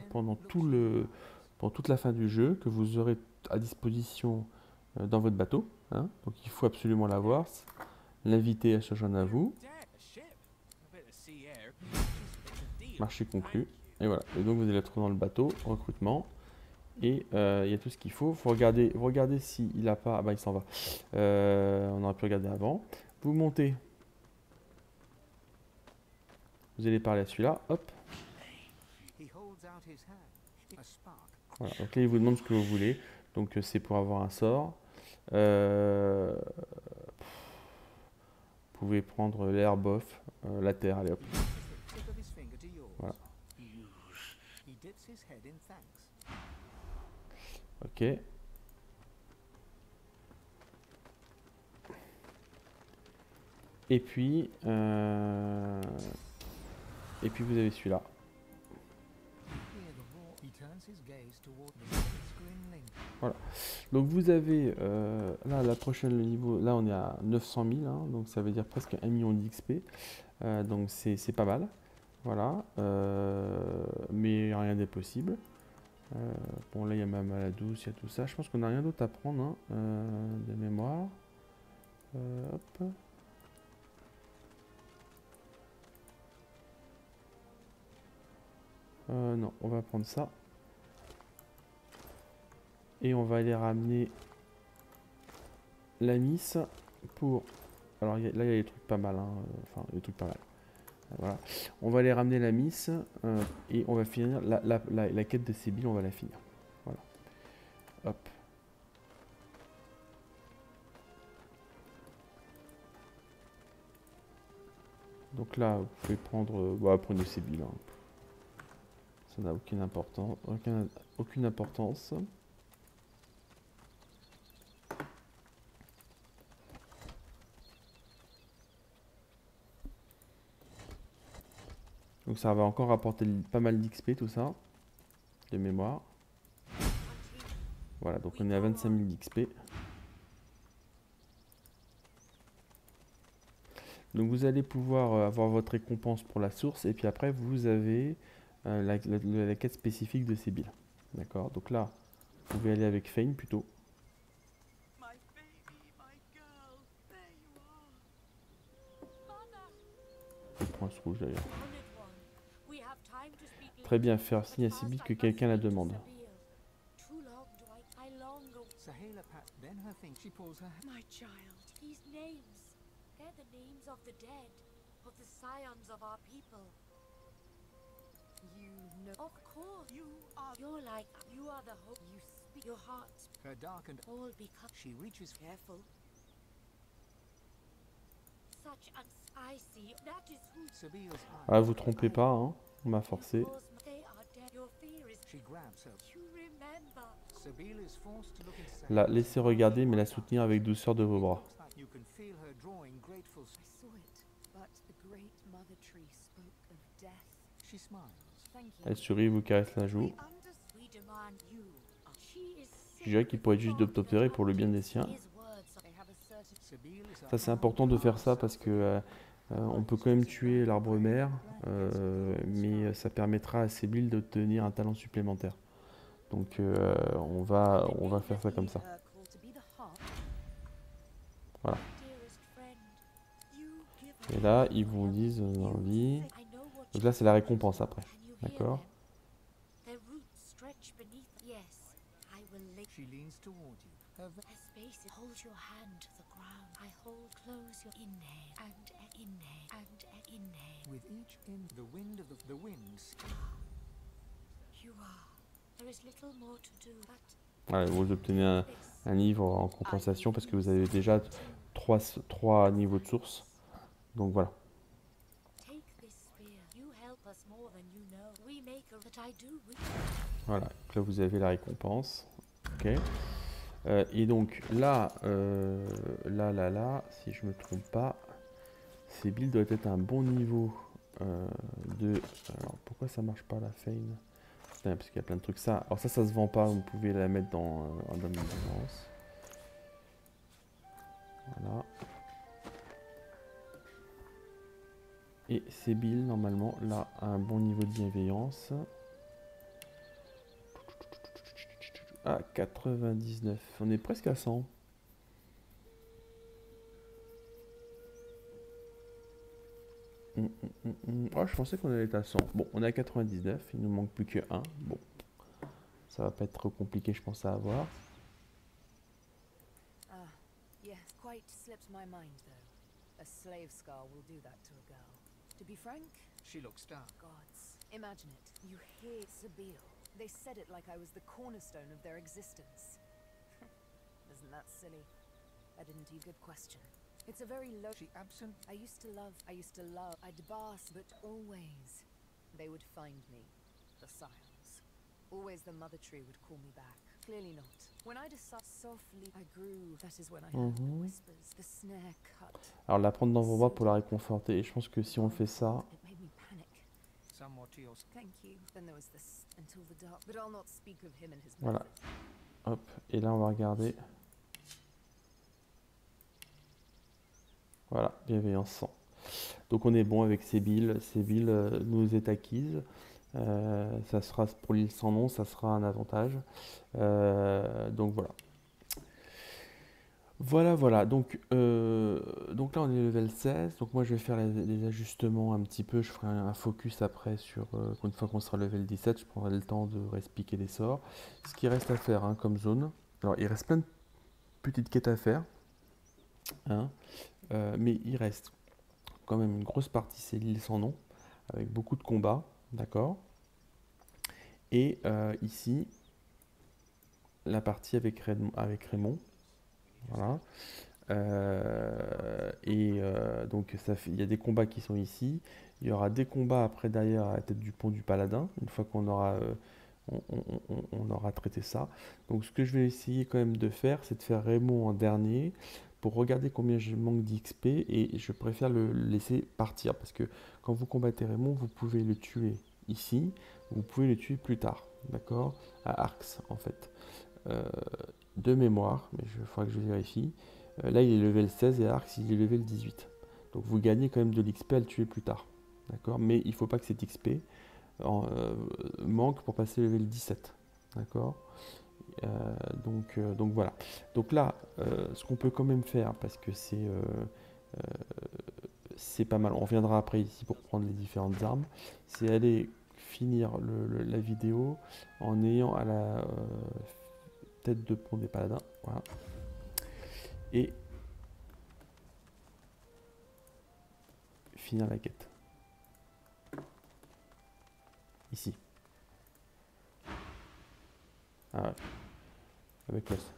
pendant toute la fin du jeu, que vous aurez à disposition dans votre bateau, hein. Donc il faut absolument l'avoir, l'inviter à se joindre à vous. Marché conclu. Et voilà. Et donc vous allez être dans le bateau, recrutement. Et il y a tout ce qu'il faut. Faut regarder s'il a pas... Ah bah il s'en va. On aurait pu regarder avant. Vous montez. Vous allez parler à celui-là. Hop. Voilà. Donc là il vous demande ce que vous voulez. Donc c'est pour avoir un sort. Vous pouvez prendre l'herbe off, la terre, allez hop. to yours. Voilà. He dips his head in thanks. Ok. Et puis vous avez celui-là. Hear the roar. He turns his gaze toward the screen link. Donc vous avez là la prochaine le niveau, là on est à 900 000, hein, donc ça veut dire presque 1 million d'XP, donc c'est pas mal, voilà, mais rien n'est possible. Bon là il y a ma maladie douce, il y a tout ça, je pense qu'on n'a rien d'autre à prendre, hein, de mémoire. Hop. Non, on va prendre ça. Et on va aller ramener la miss pour... Alors là, il y a des trucs pas mal. Hein. Enfin, des trucs pas mal. Voilà. On va aller ramener la miss et on va finir la quête de Sébil, on va la finir. Voilà. Hop. Donc là, vous pouvez prendre... prenez Sébil. Hein. Ça n'a aucune importance. Aucune importance. Donc ça va encore apporter pas mal d'XP tout ça, de mémoire. Voilà, donc on est à 25 000 d'XP. Donc vous allez pouvoir avoir votre récompense pour la source et puis après vous avez la quête spécifique de Sébil. D'accord, donc là vous pouvez aller avec Fane plutôt. Le point rouge d'ailleurs. Très bien, faire signe à Sébil que quelqu'un la demande. Sahela pat. Then her thing. She pulls her. My child, these names, they're the names of the dead, of the scions of our people. You know. Of course, you're like, you are the hope, you speak, your hearts Her darkened. all become She reaches. careful. Such an, I see, that is who Sabil's eye. Ah, vous trompez pas, hein, on m'a forcé. they are dead. Your fear is, She grabs her. you remember. Sabil is forced to look into La laissez regarder mais la soutenir avec douceur de vos bras. You can feel her drawing grateful. I saw it, but the great mother tree spoke of death. She smiles. Thank you. Elle sourit, vous caresse la joue. We demand you. She is Je dirais qu'il pourrait être juste d'obtempérer pour le bien des siens. his words. They have a certain. Sabil is Ça c'est important de faire ça parce que on peut quand même tuer l'arbre mère, mais ça permettra à Sébil d'obtenir un talent supplémentaire. Donc on va faire ça comme ça. To be the heart. Dearest friend, you give Et là ils vous disent envie. I know what Donc là c'est la récompense après. Can you hear D'accord. them? Their roots stretch beneath. Yes, I will lay She leans toward you. Her a space. Hold your hand to the ground. I hold close your inhale and inhale and inhale. with each in the wind of the winds. You are. There is little more to do, but Voilà, vous obtenez this. un livre en compensation parce que vous avez déjà 3 niveaux de source. Donc voilà. Take this spear. You help us more than you know. We make a that I do. Voilà, donc là vous avez la récompense. Ok. Et donc là, si je me trompe pas, Sébil doit être un bon niveau de. Alors pourquoi ça marche pas la Fane? Putain, parce qu'il y a plein de trucs. Alors ça se vend pas, vous pouvez la mettre dans l'abondance. Voilà. Et Sébil, normalement, là, a un bon niveau de bienveillance. Ah, 99. On est presque à 100. Oh, je pensais qu'on allait être à 100. Bon, on est à 99. Il nous manque plus que 1. Bon. Ça va pas être trop compliqué, je pense, à avoir. Ah, yes, quite slipped my mind though. A slave scar will do that to a girl. To be frank, She looks down. gods, imagine it. You hear Sabil. They said it like I was the cornerstone of their existence. Isn't that silly? I didn't do good question. It's a very low. She absent. I used to love, I'd bask, but always they would find me. The Scions. Always the Mother Tree would call me back. Clearly not. When I decided softly, I grew. That is when I heard the whispers. The snare cut. Alors la prendre dans vos bras pour la réconforter. Et je pense que si on fait ça, It made me panic. Somewhat to your Thank you. Then there was this until the dark. But I'll not speak of him and his voilà. methods. Hop. Et là on va regarder. Voilà, bienveillance 100. Donc on est bon avec Sébil. Sébil nous est acquise. Ça sera pour l'île sans nom, ça sera un avantage. Donc voilà. Voilà. Donc là on est level 16. Donc moi je vais faire les ajustements un petit peu. Je ferai un focus après sur une fois qu'on sera level 17. Je prendrai le temps de respiquer des sorts. Ce qui reste à faire hein, comme zone. Alors il reste plein de petites quêtes à faire. Hein, mais il reste quand même une grosse partie, c'est l'île sans nom, avec beaucoup de combats, d'accord. Et ici, la partie avec Raymond, voilà. Donc il y a des combats qui sont ici. Il y aura des combats après derrière à la tête du pont du Paladin, une fois qu'on aura, on aura traité ça. Donc ce que je vais essayer quand même de faire, c'est de faire Raymond en dernier, pour regarder combien je manque d'XP, et je préfère le laisser partir, parce que quand vous combattez Raymond, vous pouvez le tuer ici, vous pouvez le tuer plus tard, d'accord, à Arx en fait. De mémoire, mais il faudra que je vérifie. Là il est level 16 et à Arx il est level 18. Donc vous gagnez quand même de l'XP à le tuer plus tard, d'accord, mais il ne faut pas que cet XP manque pour passer level 17, d'accord. Donc voilà. Donc là, ce qu'on peut quand même faire, parce que c'est pas mal, on reviendra après ici pour prendre les différentes armes, c'est aller finir la vidéo en ayant à la tête de pont des paladins, voilà, et finir la quête ici. Ah ouais. Avec l'os.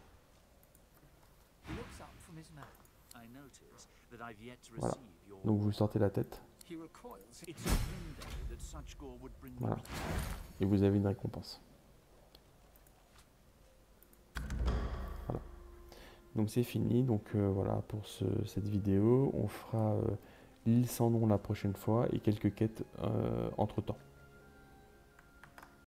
He looks up from his map. I notice that I've yet to Voilà. receive your Donc vous sortez la tête, He recoils. It's a window that such gore would bring voilà, me. et vous avez une récompense. Voilà. Donc c'est fini. Donc voilà pour cette vidéo. On fera l'île sans nom la prochaine fois et quelques quêtes entre temps.